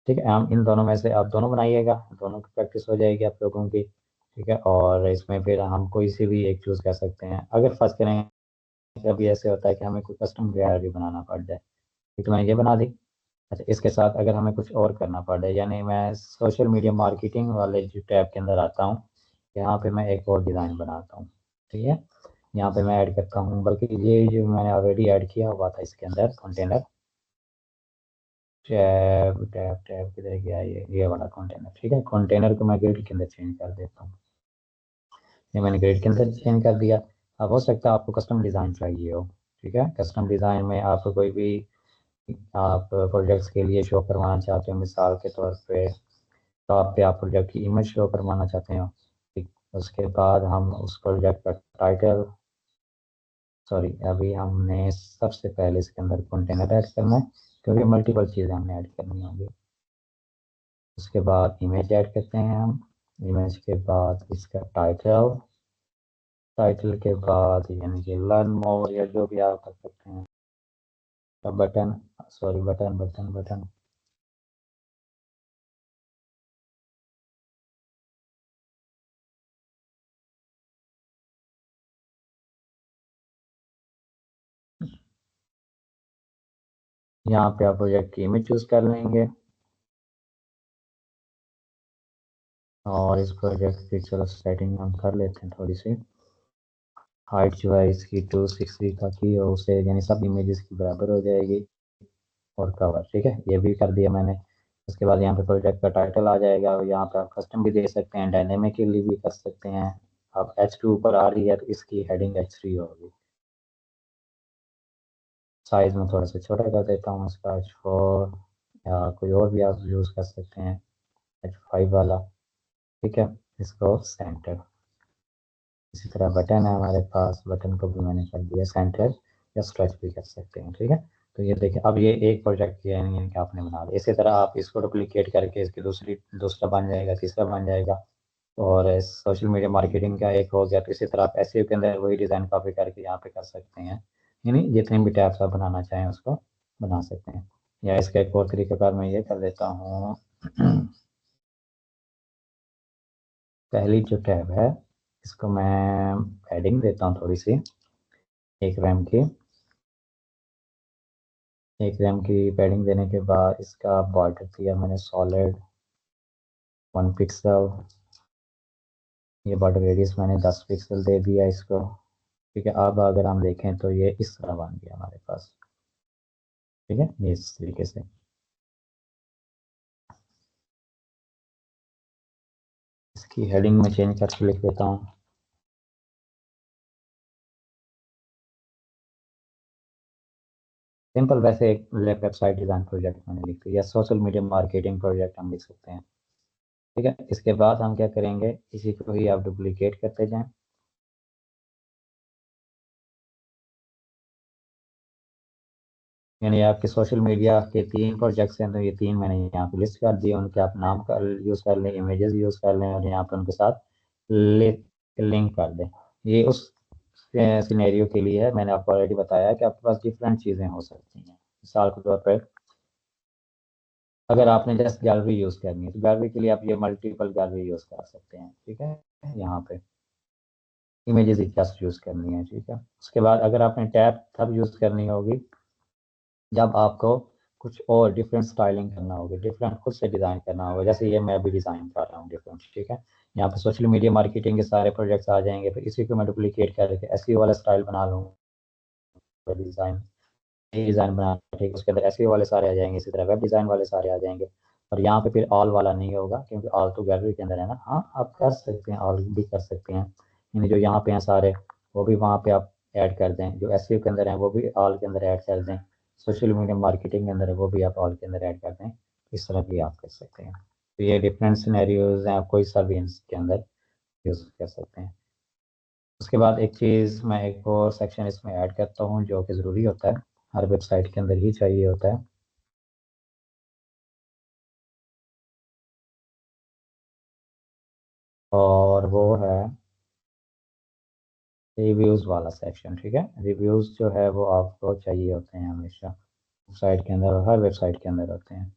ठीक है, हम इन दोनों में से आप दोनों बनाइएगा, दोनों की प्रैक्टिस हो जाएगी आप लोगों की। ठीक है, और इसमें फिर हम कोई सी भी एक चूज़ कर सकते हैं। अगर फर्स्ट करें, कभी ऐसे होता है कि हमें कोई कस्टम गैलरी बनाना पड़ जाए, ठीक है, मैंने ये बना दी। अच्छा, इसके साथ अगर हमें कुछ और करना पड़े, यानी मैं सोशल मीडिया मार्केटिंग वाले जो टैब के अंदर आता हूँ, यहाँ पे मैं एक और डिज़ाइन बनाता हूँ। ठीक है, यहाँ पे मैं ऐड करता हूँ, बल्कि ये जो मैंने ऑलरेडी ऐड किया हुआ था इसके अंदर कंटेनर, टैब टैब टैब किधर गया, ये वाला कंटेनर। ठीक है, कंटेनर को मैं ग्रिड के अंदर चेंज कर देता हूँ। ये मैंने ग्रिड के अंदर चेंज कर दिया। अब हो सकता है आपको कस्टम डिज़ाइन चाहिए हो। ठीक है, कस्टम डिज़ाइन में आप कोई भी आप प्रोजेक्ट्स के लिए शो करवाना चाहते हो, मिसाल के तौर पे टॉप पे आप प्रोजेक्ट की इमेज शो करवाना चाहते हो। ठीक, उसके बाद हम उस प्रोजेक्ट का टाइटल, सॉरी, अभी हमने सबसे पहले इसके अंदर कंटेनर ऐड करना है, क्योंकि मल्टीपल चीज़ें हमने ऐड करनी होंगी। उसके बाद इमेज ऐड करते हैं हम, इमेज के बाद इसका टाइटल, टाइटल के बाद यानी कि लर्न मोर या जो भी आप कर सकते हैं, button, sorry, button button button. यहाँ पे आप प्रोजेक्ट की इमेज चूज कर लेंगे, और इस प्रोजेक्ट की चलो सेटिंग हम कर लेते हैं थोड़ी सी। हाइट जो है इसकी 260 तक की, और उसे यानी सब इमेजेस की बराबर हो जाएगी। और कवर, ठीक है, ये भी कर दिया मैंने। उसके बाद यहाँ पे प्रोजेक्ट का टाइटल आ जाएगा, और यहाँ पे आप कस्टम भी दे सकते हैं, डायनेमिकली भी कर सकते हैं। अब H2 ऊपर आ रही है तो इसकी हेडिंग H3 होगी। साइज में थोड़ा सा छोटा कर देता हूँ इसका, H4, या कोई और भी आप यूज़ कर सकते हैं, H5 वाला। ठीक है, इसको सेंटर। इसी तरह बटन है हमारे पास, बटन को भी मैंने कर दिया सेंटर, या स्ट्रेच भी कर सकते हैं। ठीक है, तो ये देखिए, अब ये एक प्रोजेक्ट यानी कि आपने बना लिया। इसी तरह आप इसको डुप्लीकेट करके इसकी दूसरा बन जाएगा, तीसरा बन जाएगा। और सोशल मीडिया मार्केटिंग का एक हो गया, तो इसी तरह आप एसईओ के अंदर वही डिज़ाइन कॉपी करके यहाँ पे कर सकते हैं, यानी जितने भी टैब्स आप बनाना चाहें उसको बना सकते हैं। या इसका एक और तरीकाकार मैं ये कर देता हूँ पहली जो टैब है इसको मैं हेडिंग देता हूँ थोड़ी सी, 1 रैम की 1 रैम की पैडिंग देने के बाद इसका बॉर्डर दिया मैंने सॉलिड 1 पिक्सल। ये बॉर्डर रेडियस मैंने 10 पिक्सल दे दिया इसको। ठीक है, अब अगर हम देखें तो ये इस तरह बन गया हमारे पास। ठीक है, ये इस तरीके से। इसकी हेडिंग में चेंज करके लिख देता हूँ। सिंपल, वैसे एक वेबसाइट डिज़ाइन प्रोजेक्ट मैंने लिख दिया, या सोशल मीडिया मार्केटिंग प्रोजेक्ट हम लिख सकते हैं। ठीक है, इसके बाद हम क्या करेंगे, इसी को ही आप डुप्लीकेट करते जाएं। यानी आपके सोशल मीडिया के 3 प्रोजेक्ट्स हैं, तो ये 3 मैंने यहाँ पे लिस्ट कर दिए, उनके आप नाम का यूज़ कर लें, इमेजेस यूज़ कर लें, और यहाँ पे उनके साथ लिंक कर दें। ये उस सिनेरियो के लिए है, मैंने आपको ऑलरेडी बताया कि आपके पास डिफरेंट चीज़ें हो सकती हैं। मिसाल के तौर पर अगर आपने जस्ट गैलरी यूज़ करनी है, तो गैलरी के लिए आप ये मल्टीपल गैलरी यूज़ कर सकते हैं। ठीक है, यहाँ पे इमेजेस जस्ट यूज़ करनी है। ठीक है, उसके बाद अगर आपने टैब तब यूज़ करनी होगी जब आपको कुछ और डिफरेंट स्टाइलिंग करना होगा, डिफरेंट खुद से डिज़ाइन करना होगा, जैसे ये मैं भी डिज़ाइन कर रहा हूँ डिफरेंट। ठीक है, यहाँ पे सोशल मीडिया मार्केटिंग के सारे प्रोजेक्ट्स आ जाएंगे, फिर इसी को मैं डुप्लीकेट करके एसईओ वाला स्टाइल बना लूँगा, डिज़ाइन डिज़ाइन बना। ठीक है, उसके अंदर एसईओ वाले सारे आ जाएंगे, इसी तरह वेब डिज़ाइन वाले सारे आ जाएंगे। और यहाँ पे फिर ऑल वाला नहीं होगा, क्योंकि ऑल तो गैलरी के अंदर है ना। हाँ, आप कर सकते हैं, ऑल भी कर सकते हैं, यानी जो यहाँ पे हैं सारे, वो भी वहाँ पे आप ऐड कर दें। जो एसईओ के अंदर है वो भी ऑल के अंदर ऐड कर दें। सोशल मीडिया मार्केटिंग के अंदर है वो भी आप ऑल के अंदर ऐड कर दें। इस तरह भी आप कर सकते हैं। तो ये डिफरेंट सिनेरियोज हैं, आप कोई सा भी इसके अंदर यूज़ कर सकते हैं। उसके बाद एक चीज़, मैं एक और सेक्शन इसमें ऐड करता हूँ जो कि ज़रूरी होता है, हर वेबसाइट के अंदर ही चाहिए होता है, और वो है रिव्यूज़ वाला सेक्शन। ठीक है, रिव्यूज़ जो है वो आपको चाहिए होते हैं हमेशा वेबसाइट के अंदर, और हर वेबसाइट के अंदर होते हैं।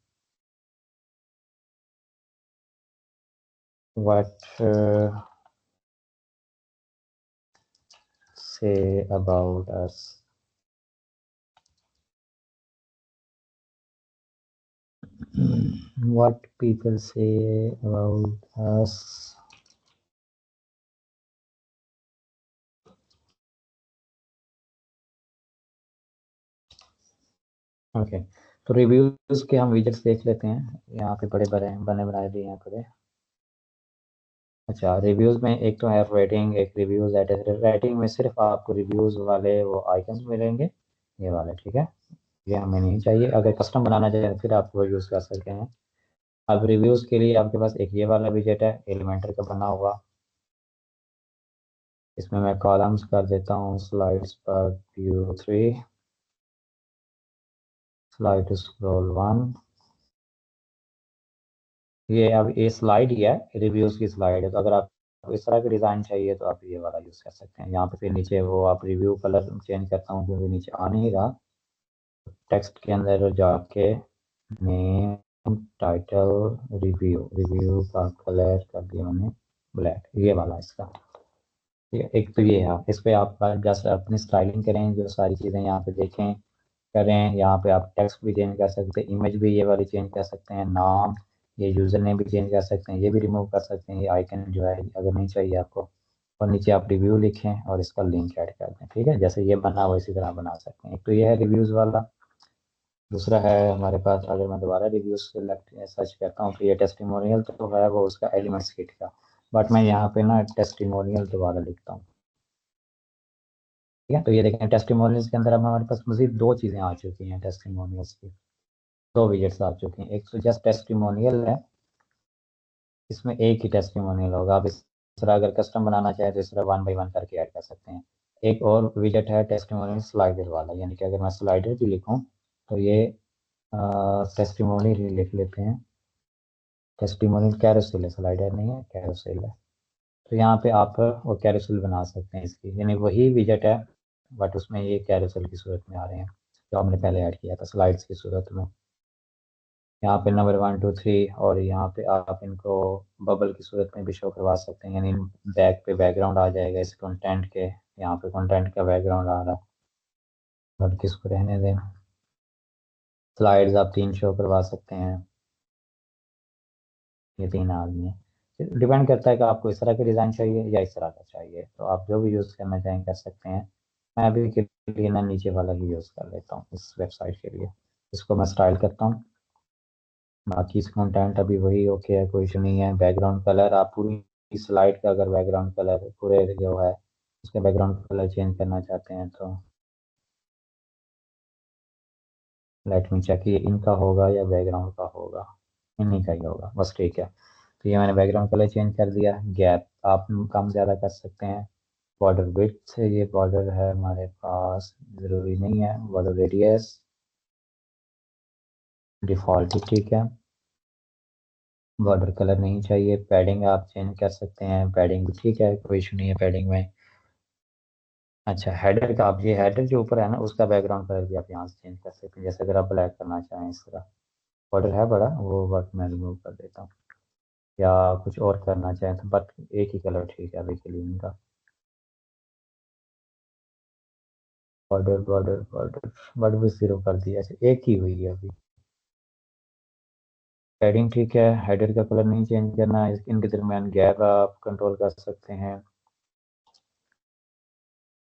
What say about us, what people say about us. Okay, तो रिव्यूज़ के हम विजेट्स देख लेते हैं। यहाँ पे बड़े बड़े बने बनाए दिए हैं पूरे। अच्छा, रिव्यूज़ में एक तो है रेटिंग, एक रिव्यूज़ एट। रेटिंग में सिर्फ आपको रिव्यूज़ वाले वो आइकन्स मिलेंगे, ये वाले। ठीक है, ये हमें नहीं चाहिए। अगर कस्टम बनाना चाहिए तो फिर आप वो यूज़ कर सकते हैं। अब रिव्यूज़ के लिए आपके पास एक ये वाला विजेट है, एलिमेंटर का बना हुआ। इसमें मैं कॉलम्स कर देता हूँ, स्लाइड्स पर व्यू 3, स्लाइड टू स्क्रॉल 1। ये अब ये स्लाइड ही है, रिव्यूज़ की स्लाइड है। तो अगर आप इस तरह का डिज़ाइन चाहिए तो आप ये वाला यूज़ कर सकते हैं। यहाँ पे फिर नीचे वो आप रिव्यू कलर चेंज करता हूँ क्योंकि नीचे आ नहीं रहा। टेक्स्ट के अंदर जाके नेम, टाइटल, रिव्यू, रिव्यू का कलर कर दिया मैंने ब्लैक, ये वाला इसका। ठीक है, एक तो ये है, इस पे आप जस्ट अपनी स्टाइलिंग करें, जो सारी चीज़ें यहाँ पे देखें करें। यहाँ पे आप टेक्स्ट भी चेंज कर सकते हैं, इमेज भी ये वाली चेंज कर सकते हैं, नाम, ये यूज़र नेम भी चेंज कर सकते हैं, ये भी रिमूव कर सकते हैं, ये आइकन जो है अगर नहीं चाहिए आपको। और नीचे आप रिव्यू लिखें और इसका लिंक ऐड कर दें। ठीक है, जैसे ये बना हुआ इसी तरह बना सकते हैं। एक तो ये है रिव्यूज़ वाला। दूसरा है हमारे पास, अगर मैं दोबारा रिव्यूज सेलेक्ट सर्च करता हूँ, तो ये टेस्टिमोनियल तो है वो उसका एलिमेंट्स किट का, बट मैं यहाँ पे ना टेस्टिमोनियल दोबारा लिखता हूँ। ठीक है, तो ये देखें टेस्टिमोनियल्स के अंदर अब हमारे पास मजीद 2 चीज़ें आ चुकी हैं टेस्टिमोनियल्स की, 2 विजेट्स आ चुके हैं। एक तो जस्ट टेस्टिमोनियल है, इसमें एक ही टेस्टिमोनियल होगा। आप इस तरह अगर कस्टम बनाना चाहें तो इस तरह 1 बाई 1 करके ऐड कर सकते हैं। एक और विजेट है टेस्टिमोनियल स्लाइडर वाला, यानी कि अगर मैं स्लाइडर भी लिखूँ तो ये टेस्टिमोनियल लिख लेते हैं। टेस्टिमोनियल कैरोसेल है, स्लाइडर नहीं है, कैरोसेल है। तो यहाँ पे आप वो कैरोसेल बना सकते हैं इसकी, यानी वही विजेट है बट उसमें ये कैरोसेल की सूरत में आ रहे हैं, जो हमने पहले ऐड किया था स्लाइड्स की सूरत में। यहाँ पे नंबर 1 2 3, और यहाँ पे आप इनको बबल की सूरत में भी शो करवा सकते हैं, यानी बैक पे बैकग्राउंड आ जाएगा इस कंटेंट के, यहाँ पे कंटेंट का बैकग्राउंड आ रहा है। और किसको रहने दें। स्लाइड्स आप 3 शो करवा सकते हैं। ये 3 आदमी है, डिपेंड करता है कि आपको इस तरह की डिज़ाइन चाहिए या इस तरह का चाहिए, तो आप जो भी यूज़ करना चाहें कर सकते हैं। मैं अभी के लिए ना नीचे वाला ही यूज़ कर लेता हूँ इस वेबसाइट के लिए। इसको मैं स्टाइल करता हूँ। बाकी इस कंटेंट अभी वही ओके है, कोई इशू नहीं है। बैकग्राउंड कलर आप पूरी स्लाइड का अगर बैकग्राउंड कलर पूरे जो है उसका बैकग्राउंड कलर चेंज करना चाहते हैं तो लेट मी चेक, ये इनका होगा या बैकग्राउंड का होगा। इन्हीं का ही होगा बस, ठीक है। तो ये मैंने बैकग्राउंड कलर चेंज कर दिया। गैप आप कम ज़्यादा कर सकते हैं। बॉर्डर विड्थ से ये बॉर्डर है हमारे पास, ज़रूरी नहीं है। बॉर्डर रेडियस डिफ़ॉल्ट ही ठीक है। बॉर्डर कलर नहीं चाहिए। पैडिंग आप चेंज कर सकते हैं, पैडिंग भी ठीक है, कोई इशू नहीं है पैडिंग में। अच्छा, हेडर का आप ये हेडर जो ऊपर है ना उसका बैकग्राउंड कलर भी आप यहाँ से चेंज कर सकते हैं, जैसे अगर आप ब्लैक करना चाहें इस तरह। बॉर्डर है बड़ा, वो बट मैं रिमूव कर देता हूँ। या कुछ और करना चाहें तो बट एक ही कलर ठीक है अभी के लिए इनका। बॉर्डर बॉर्डर बॉर्डर बॉर्डर भी 0 कर दिया। अच्छा, एक ही हुई है अभी। पैडिंग ठीक है। हेडर का कलर नहीं चेंज करना है। इनके दरमियान गैप आप कंट्रोल कर सकते हैं।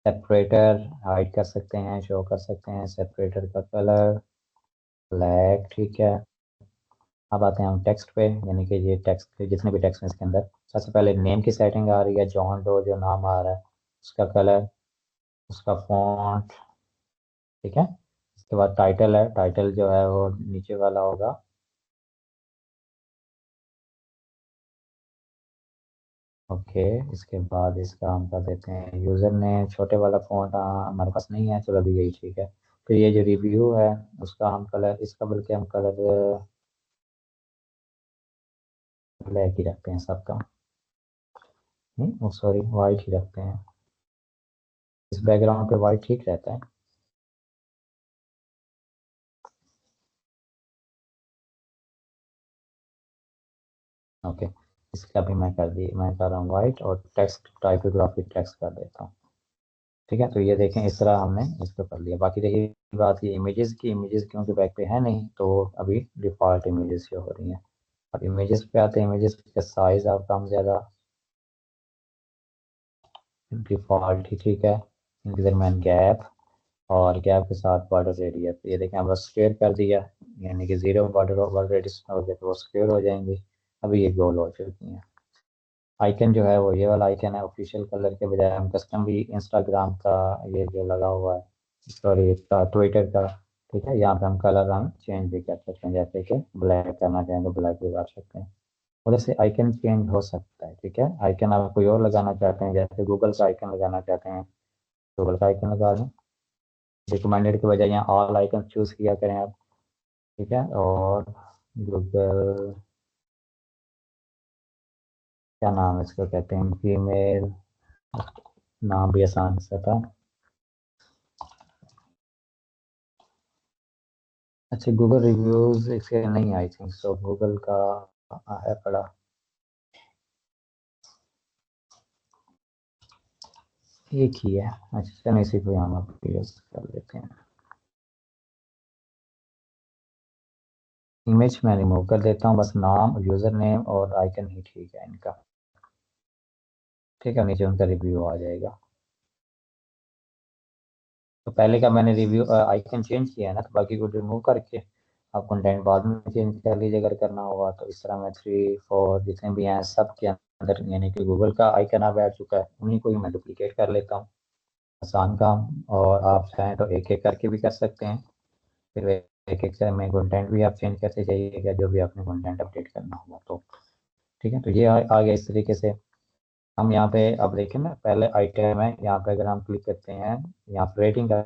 सेपरेटर हाइड कर सकते हैं, शो कर सकते हैं। सेपरेटर का कलर ब्लैक ठीक है। अब आते हैं हम टेक्स्ट पे, यानी कि ये टेक्स्ट जितने भी टेक्स्ट हैं इसके अंदर सबसे पहले नेम की सेटिंग आ रही है। जॉन डो जो नाम आ रहा है उसका कलर, उसका फॉन्ट ठीक है। इसके बाद टाइटल है, टाइटल जो है वो नीचे वाला होगा। ओके, इसके बाद इसका हम कर देते हैं यूज़र ने छोटे वाला फ़ॉन्ट। हमारे पास नहीं है, चलो अभी यही ठीक है। फिर ये जो रिव्यू है उसका हम कलर, इसका बल्कि हम कलर ब्लैक ही रखते हैं सबका। नहीं सॉरी, वाइट ही रखते हैं। इस बैकग्राउंड पे वाइट ठीक रहता है। ओके, इसका भी मैं कर रहा हूँ वाइट, और टेक्स्ट टाइपोग्राफी टेक्स्ट कर देता हूँ। ठीक है, तो ये देखें इस तरह हमने इसको कर लिया। बाकी रही बात ये इमेजेस की, इमेजेस क्योंकि बैक पे है नहीं तो अभी डिफ़ॉल्ट इमेजेस शो हो रही हैं। अब इमेजेस पे आते हैं। इमेजेस का साइज़ आप कम ज़्यादा डिफ़ॉल्ट ही ठीक है। इनके दरमियान गैप, और गैप के साथ बॉर्डर रेडियस। ये देखें अब स्क्वेयर कर दिया, यानी कि 0 बॉर्डर रेडियस हो गया तो वो स्क्वेयर हो जाएंगे। अभी ये गोल हो चुकी हैं। आइकन जो है वो ये वाला आइकन है। ऑफिशियल कलर के बजाय हम कस्टम भी इंस्टाग्राम का ये जो लगा हुआ है, सॉरी ट्विटर का, ठीक है, यहाँ पे हम कलर हम चेंज भी कर सकते हैं। जैसे कि ब्लैक करना चाहें तो ब्लैक भी कर सकते हैं। उधर से आइकन चेंज हो सकता है, ठीक है। आइकन आप कोई और लगाना चाहते हैं, जैसे गूगल का आइकन लगाना चाहते हैं, गूगल का आइकन लगा दें। रिकमेंडेड के बजाय यहाँ ऑल आइकन चूज़ किया करें आप, ठीक है। और गूगल, क्या नाम है इसको कहते हैं, जीमेल, नाम भी आसान सा था। अच्छा, गूगल रिव्यूज इसके नहीं, आई थिंक सो गूगल का है पड़ा। एक ही है। अच्छा चलो इसी को हम यूज कर लेते हैं। इमेज मैं रिमूव कर देता हूँ, बस नाम यूजर नेम और आइकन ही ठीक है इनका। ठीक है, नीचे उनका रिव्यू आ जाएगा। तो पहले का मैंने रिव्यू आइकन चेंज किया है ना, तो बाकी को रिमूव करके आप कंटेंट बाद में चेंज कर लीजिए अगर करना होगा तो। इस तरह मैं 3 4 जितने भी हैं सब के अंदर, यानी कि गूगल का आइकन अब ऐड चुका है, उन्हीं को ही मैं डुप्लीकेट कर लेता हूँ। आसान काम। और आप चाहें तो एक एक करके भी कर सकते हैं। फिर एक एक से में कंटेंट भी आप चेंज करते जाइएगा, जो भी आपने कंटेंट अपडेट करना होगा तो। ठीक है, तो ये आ गया इस तरीके से। हम यहाँ पे अब देखें ना, पहले आइटम है यहाँ पे, अगर हम क्लिक करते हैं यहाँ पे रेटिंग का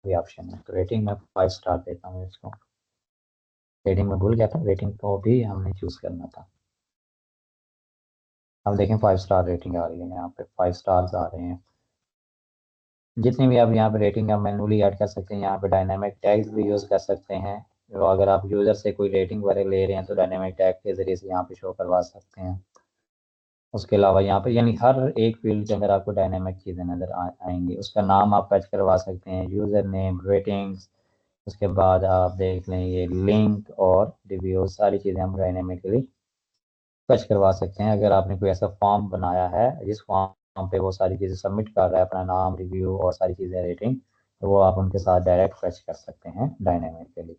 भी ऑप्शन है, तो रेटिंग में 5 स्टार देता हूँ इसको। रेटिंग में भूल गया था, रेटिंग को भी हमने चूज़ करना था। अब देखें 5 स्टार रेटिंग आ रही है, यहाँ पे 5 स्टार्स आ रहे हैं। जितनी भी आप यहाँ पे रेटिंग आप मैनुअली ऐड कर सकते हैं। यहाँ पे डायनामिक टैग्स भी यूज़ कर सकते हैं। तो अगर आप यूज़र से कोई रेटिंग वगैरह ले रहे हैं तो डायनामिक टैग के ज़रिए से यहाँ पे शो करवा सकते हैं। उसके अलावा यहाँ पे यानी हर एक फील्ड के अंदर आपको डायनेमिक चीज़ें नज़र आएंगी। उसका नाम आप फैच करवा सकते हैं, यूज़र नेम, रेटिंग्स। उसके बाद आप देख लें ये लिंक और रिव्यू, सारी चीज़ें हम डायनेमिकली फैच करवा सकते हैं। अगर आपने कोई ऐसा फॉर्म बनाया है जिस फॉर्म पे वो सारी चीज़ें सबमिट कर रहा है, अपना नाम, रिव्यू और सारी चीज़ें, रेटिंग, तो वो आप उनके साथ डायरेक्ट फैच कर सकते हैं डायनेमिकली।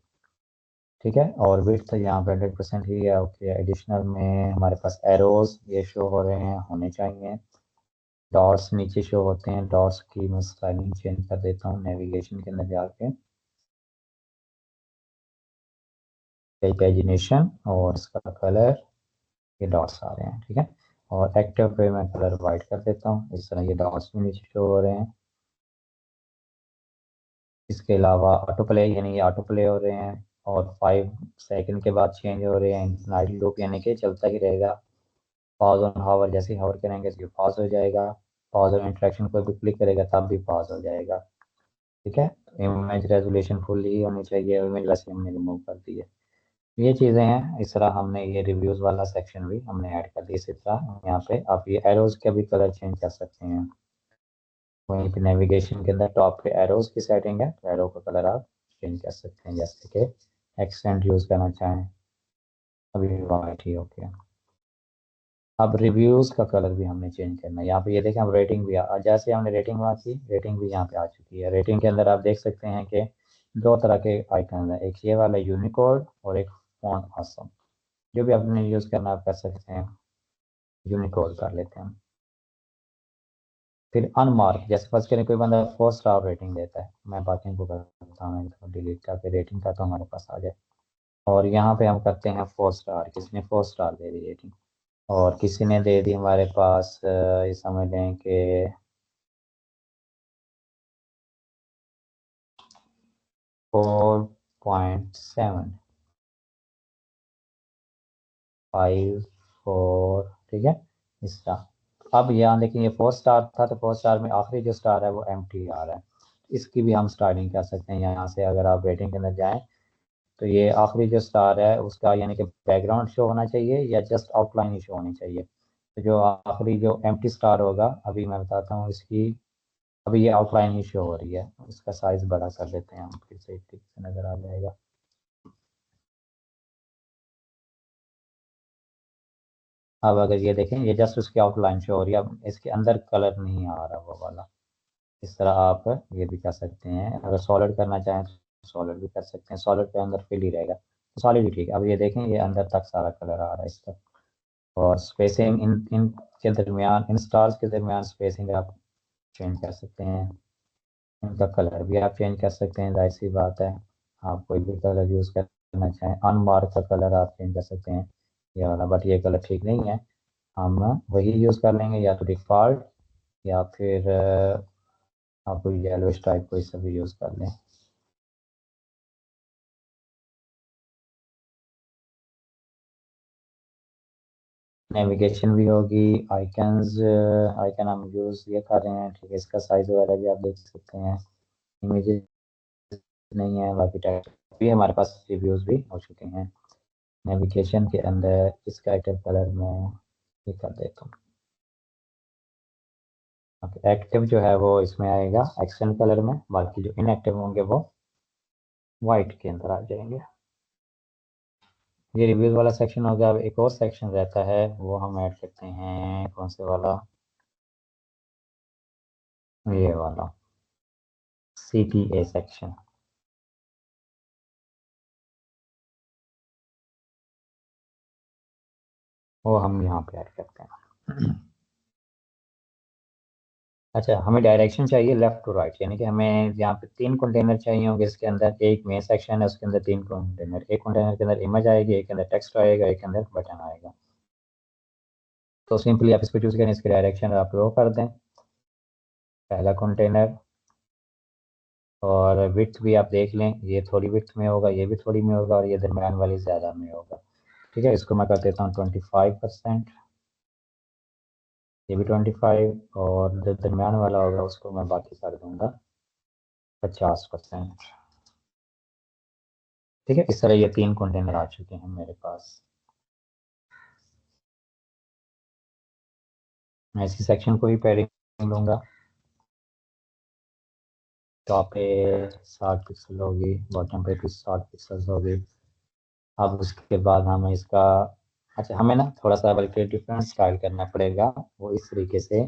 ठीक है, और विड्थ यहाँ पे 100% ही है। ओके, एडिशनल में हमारे पास एरोज ये शो हो रहे हैं, होने चाहिए। डॉट्स नीचे शो होते हैं, डॉट्स की मैं स्टाइलिंग चेंज कर देता हूँ नेविगेशन के अंदर जाके, पेज पेजिनेशन और इसका कलर, ये डॉट्स आ रहे हैं। ठीक है, और एक्टिव पे मैं कलर वाइट कर देता हूँ, इस तरह ये डॉट्स भी नीचे शो हो रहे हैं। इसके अलावा ऑटो प्ले, यानी ये ऑटो प्ले हो रहे हैं और 5 सेकंड के बाद चेंज हो रहे हैं। नाइट लूप यानी कि चलता ही रहेगा। पॉज ऑन हावर, जैसे ही हावर करेंगे तो पॉज हो जाएगा। पॉज ऑन इंटरेक्शन कोई भी क्लिक करेगा तब भी पॉज हो जाएगा। ठीक है, इमेज रेजोल्यूशन फुल ही होनी चाहिए, इमेज वैसे हमने रिमूव कर दी है। ये चीज़ें हैं। इस तरह हमने ये रिव्यूज़ वाला सेक्शन भी हमने ऐड कर दिया। इसी तरह यहाँ पे आप ये एरोज का भी कलर चेंज कर सकते हैं। वहीं पे नेविगेशन के अंदर टॉप पे एरोज की सेटिंग है, तो एरो का कलर आप चेंज कर सकते हैं, जैसे कि एक्सेंट यूज़ करना चाहें, अभी वाइट ही ओके। अब रिव्यूज़ का कलर भी हमने चेंज करना है। यहाँ पे ये देखें, हम रेटिंग भी जैसे हमने रेटिंग वहाँ की, रेटिंग भी यहाँ पे आ चुकी है। रेटिंग के अंदर आप देख सकते हैं कि दो तरह के आइकन है, एक ये वाला यूनिकोड और एक फॉन्ट ऑसम। जो भी आपने यूज़ करना आप कर सकते हैं, यूनिकोड कर लेते हैं। फिर अनमार्क, जैसे फर्स्ट करें कोई बंदा 4 स्टार रेटिंग देता है, मैं बाकियों को करता हूँ इसको डिलीट करके रेटिंग का, तो हमारे पास आ जाए। और यहाँ पे हम करते हैं 4 स्टार, किसने 4 स्टार दे दी रेटिंग, और किसी ने दे दी हमारे पास ये समझ लें कि 4.7, 5, 4। ठीक है, इस तरह। अब यहाँ देखिए, ये 4 स्टार था, तो 4 स्टार में आखिरी जो स्टार है वो एम्प्टी आ रहा है। इसकी भी हम स्टार्टिंग कर सकते हैं यहाँ से। अगर आप रेटिंग के अंदर जाएं तो ये आखिरी जो स्टार है उसका यानी कि बैकग्राउंड शो होना चाहिए या जस्ट आउटलाइन ही शो होनी चाहिए। तो जो आखिरी जो एम्प्टी स्टार होगा, अभी मैं बताता हूँ इसकी, अभी ये आउटलाइन ही शो हो रही है। इसका साइज बड़ा कर देते हैं हम, फिर से ठीक से नज़र आ जाएगा। अब अगर ये देखें, ये जस्ट उसकी आउटलाइन शो हो रही है, अब इसके अंदर कलर नहीं आ रहा वो वाला। इस तरह आप ये भी कर सकते हैं। अगर सॉलिड करना चाहें तो सॉलिड भी कर सकते हैं, सॉलिड के अंदर फिल ही रहेगा, तो सॉलिड भी ठीक है। अब ये देखें, ये अंदर तक सारा कलर आ रहा है इसका। और स्पेसिंग इन इन के दरमियान, इन स्टार्स के दरमियान स्पेसिंग आप चेंज कर सकते हैं। इनका कलर भी आप चेंज कर सकते हैं, जाहिर सी बात है। आप कोई भी कलर यूज़ करना चाहें, अनमार्क का कलर आप चेंज कर सकते हैं, ये वाला, बट ये कलर ठीक नहीं है। हम वही यूज़ कर लेंगे, या तो डिफ़ॉल्ट या फिर आप कोई येलोइश टाइप कोई सा भी यूज़ कर लें। नेविगेशन भी होगी, आइकन्स, आइकन हम यूज़ ये कर रहे हैं। ठीक है, इसका साइज़ वगैरह भी आप देख सकते हैं। इमेजेस नहीं है, बाकी टेक्स्ट भी हमारे पास, रिव्यूज़ भी हो चुके हैं। नेविगेशन के अंदर इसका एक्टिव कलर में ये कर देता हूँ। एक्टिव जो है वो इसमें आएगा एक्सेंट कलर में, बाकी जो इनएक्टिव होंगे वो वाइट के अंदर आ जाएंगे। ये रिव्यूज वाला सेक्शन हो गया। अब एक और सेक्शन रहता है, वो हम ऐड करते हैं, कौन से वाला, ये वाला CTA सेक्शन, वो हम यहाँ पे ऐड करते हैं। अच्छा, हमें डायरेक्शन चाहिए लेफ्ट टू राइट, यानी कि हमें यहाँ पे 3 कंटेनर चाहिए होंगे इसके अंदर। एक मेन सेक्शन है, उसके अंदर 3 कंटेनर, एक कंटेनर के अंदर इमेज आएगी, एक के अंदर टेक्स्ट आएगा, एक के अंदर बटन आएगा। तो सिंपली आप इसको चूज करें, इसकी डायरेक्शन आप रो कर दें, पहला कंटेनर। और विड्थ भी आप देख लें, ये थोड़ी विड्थ में होगा, ये भी थोड़ी में होगा, और ये दरमियान वाली ज़्यादा में होगा। ठीक है, इसको मैं कर देता हूँ 25%, ये भी 25, और जो दरमियान वाला होगा उसको मैं बाकी कर दूंगा 50%। ठीक है, इस तरह ये 3 कंटेनर आ चुके हैं मेरे पास। मैं इसी सेक्शन को ही पैडिंग लूँगा। टॉप पे 60 पिक्सल होगी, बॉटम पे भी 60 पिक्सल होगी। अब उसके बाद हमें इसका, अच्छा हमें ना थोड़ा सा बल्कि डिफरेंट स्टाइल करना पड़ेगा, वो इस तरीके से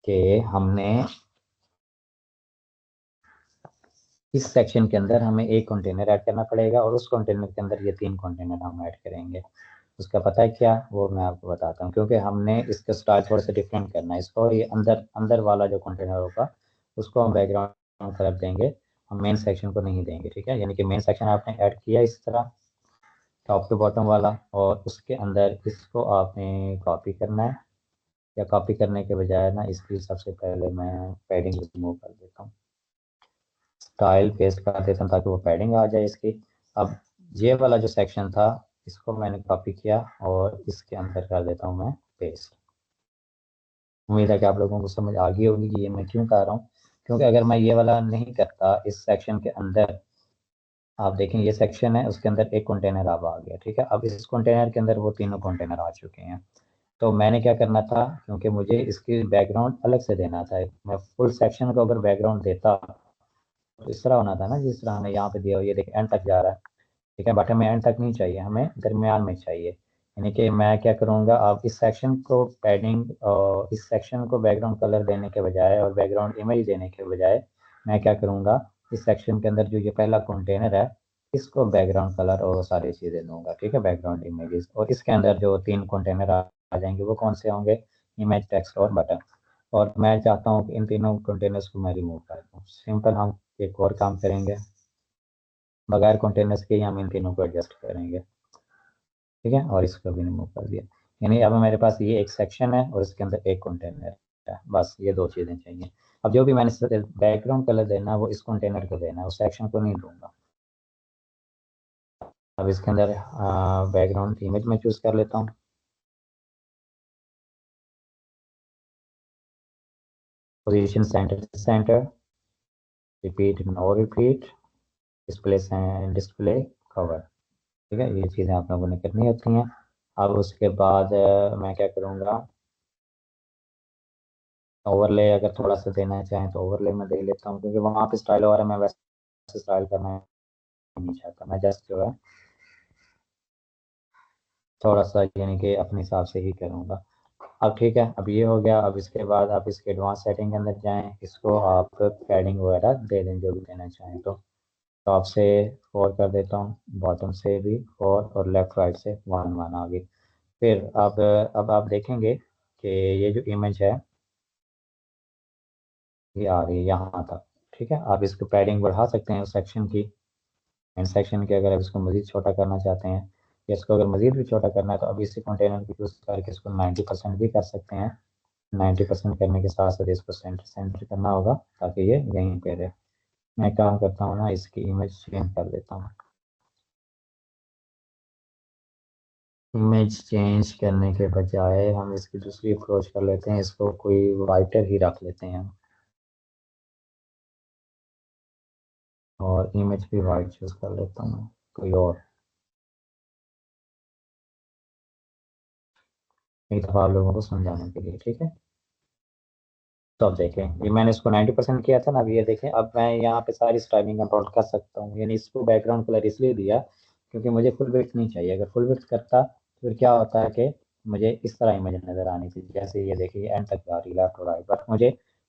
कि हमने इस सेक्शन के अंदर हमें एक कंटेनर ऐड करना पड़ेगा और उस कंटेनर के अंदर ये 3 कंटेनर हम ऐड करेंगे। उसका पता है क्या, वो मैं आपको बताता हूँ, क्योंकि हमने इसका स्टाइल थोड़ा सा डिफरेंट करना है इसको। ये अंदर अंदर वाला जो कंटेनर होगा उसको हम बैकग्राउंड कलर देंगे, हम मेन सेक्शन को नहीं देंगे, ठीक है। यानी कि मेन सेक्शन आपने ऐड किया इस तरह टॉप टू बॉटम वाला, और उसके अंदर इसको आपने कॉपी करना है, या कॉपी करने के बजाय ना इसकी सबसे पहले मैं पैडिंग रिमूव कर देता हूँ, स्टाइल पेस्ट कर देता हूँ ताकि वो पैडिंग आ जाए इसकी। अब ये वाला जो सेक्शन था इसको मैंने कॉपी किया और इसके अंदर कर देता हूँ मैं पेस्ट। उम्मीद है कि आप लोगों को समझ आ गई होगी कि ये मैं क्यों कर रहा हूँ, क्योंकि अगर मैं ये वाला नहीं करता इस सेक्शन के अंदर, आप देखें ये सेक्शन है उसके अंदर एक कंटेनर अब आ गया, ठीक है। अब इस कंटेनर के अंदर वो तीनों कंटेनर आ चुके हैं। तो मैंने क्या करना था, क्योंकि मुझे इसकी बैकग्राउंड अलग से देना था, मैं फुल सेक्शन को अगर बैकग्राउंड देता तो इस तरह होना था ना जिस तरह हमें यहाँ पे दिया हुआ, ये देखिए एंड तक जा रहा है, ठीक है। बट हमें एंड तक नहीं चाहिए, हमें दरमियान में चाहिए। यानी कि मैं क्या करूँगा, अब इस सेक्शन को पैडिंग और इस सेक्शन को बैकग्राउंड कलर देने के बजाय और बैकग्राउंड इमेज देने के बजाय मैं क्या करूँगा, इस सेक्शन के अंदर जो ये पहला कंटेनर है इसको बैकग्राउंड कलर और सारी चीज़ें दूंगा, ठीक है, बैकग्राउंड इमेजेस। और इसके अंदर जो 3 कंटेनर आ जाएंगे वो कौन से होंगे, इमेज, टेक्स्ट और बटन। और मैं चाहता हूँ कि इन तीनों कंटेनर्स को मैं रिमूव कर दूँ। सिंपल, हम एक और काम करेंगे, बगैर कंटेनर्स के ही हम इन तीनों को एडजस्ट करेंगे, ठीक है। और इसको भी रिमूव कर दिया। यानी अब मेरे पास ये एक सेक्शन है और इसके अंदर एक कंटेनर है, बस ये दो चीज़ें चाहिए। अब जो भी मैंने बैकग्राउंड कलर देना है वो इस कंटेनर को देना है, उस सेक्शन को नहीं दूंगा। अब इसके अंदर बैकग्राउंड इमेज में चूज़ कर लेता हूँ, position centre centre, repeat no repeat, display display cover, ठीक है। ये चीज़ें आप लोगों ने करनी होती हैं। अब उसके बाद मैं क्या करूँगा, ओवरले अगर थोड़ा सा देना चाहें तो ओवरले में दे लेता हूँ, क्योंकि वहाँ पे स्टाइल हो रहा है, मैं वैसे स्टाइल करना नहीं चाहता, मैं जस्ट जो है थोड़ा सा यानी कि अपने हिसाब से ही करूँगा। अब ठीक है, अब ये हो गया। अब इसके बाद आप इसके एडवांस सेटिंग के अंदर जाएं, इसको आप पैडिंग वगैरह दे दें जो भी देना चाहें। तो टॉप से 4 कर देता हूँ, बॉटम से भी 4 और लेफ्ट राइट से 1 1 आ गई। फिर अब आप देखेंगे कि ये जो इमेज है ये आ रही है यहाँ तक, ठीक है। आप इसको पैडिंग बढ़ा सकते हैं उस सेक्शन की, एंड सेक्शन के, अगर आप इसको मज़ीद छोटा करना चाहते हैं या इसको अगर मज़ीद भी छोटा करना है तो अभी इसी कंटेनर को यूज़ करके इसको 90% भी कर सकते हैं। 90% करने के साथ साथ इसको सेंटर सेंटर करना होगा ताकि ये यहीं पे रहे। मैं काम करता हूँ ना, इसकी इमेज चेंज कर देता हूँ। इमेज चेंज करने के बजाय हम इसकी दूसरी अप्रोच कर लेते हैं, इसको कोई वाइटर ही रख लेते हैं और इमेज भी वाइट चूज़ कर लेता हूँ कोई और। एक दफ़ा आप लोगों को समझाने के लिए, ठीक है। तो अब देखें, ये मैंने इसको 90% किया था ना, अब ये देखें, अब मैं यहाँ पे सारी स्टाइलिंग कंट्रोल कर सकता हूँ। यानी इसको बैकग्राउंड कलर इसलिए दिया क्योंकि मुझे फुल विड्थ नहीं चाहिए। अगर फुल विड्थ करता तो फिर क्या होता है कि मुझे इस तरह इमेज नज़र आनी थी, जैसे ये देखिए एंड तक जा रही है लेफ्ट और राइट, बट मुझे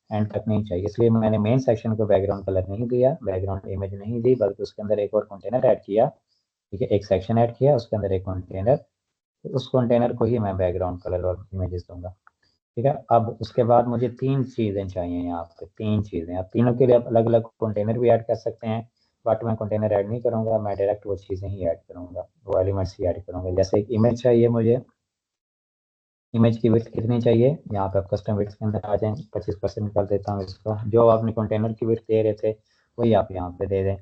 एंड तक नहीं चाहिए। इसलिए मैंने मेन सेक्शन को बैकग्राउंड कलर नहीं दिया, बैकग्राउंड इमेज नहीं दी, बल्कि उसके अंदर एक और कंटेनर ऐड किया, ठीक है। एक सेक्शन ऐड किया उसके अंदर एक कंटेनर, उस कंटेनर को ही मैं बैकग्राउंड कलर और इमेजेस दूंगा, ठीक है। अब उसके बाद मुझे 3 चीज़ें चाहिए यहाँ पे, 3 चीज़ें। अब तीनों के लिए आप अलग अलग कंटेनर भी ऐड कर सकते हैं, बट मैं कंटेनर ऐड नहीं करूँगा, मैं डायरेक्ट वो चीज़ें ही ऐड करूँगा, वो एलिमेंट्स ही ऐड करूँगा। जैसे एक इमेज चाहिए मुझे, इमेज की विड्थ कितनी चाहिए, यहाँ पे आप कस्टम विड्थ के अंदर आ जाएं, 25% कर देता हूँ इसको। जो आपने कंटेनर की विड्थ दे रहे थे वही आप यहाँ पे दे दें,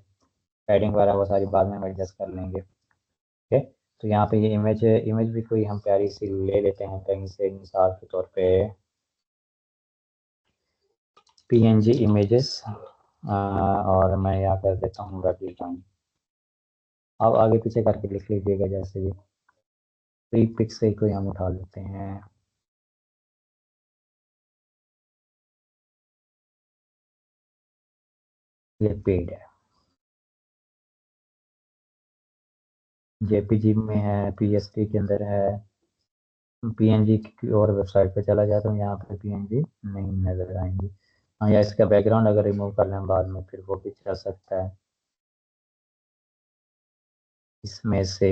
पैडिंग वगैरह वो सारी बाद में हम एडजस्ट कर लेंगे, ठीक है। तो यहाँ पे ये इमेज भी कोई हम प्यारी सी ले लेते हैं कहीं से, मिसाल के तौर पे PNG इमेजेस, और मैं यहाँ कर देता हूँ वेब डिज़ाइन। अब आगे पीछे करके लिख लीजिएगा, जैसे भी प्री पिक से कोई हम उठा लेते हैं, ये पेड है। जेपीजी में है, पीएसटी के अंदर है, पीएनजी की और वेबसाइट पे चला जाता हूँ, यहाँ पे पीएनजी नहीं नजर आएंगी। हाँ, या इसका बैकग्राउंड अगर रिमूव कर लें बाद में फिर वो भी चल सकता है। इसमें से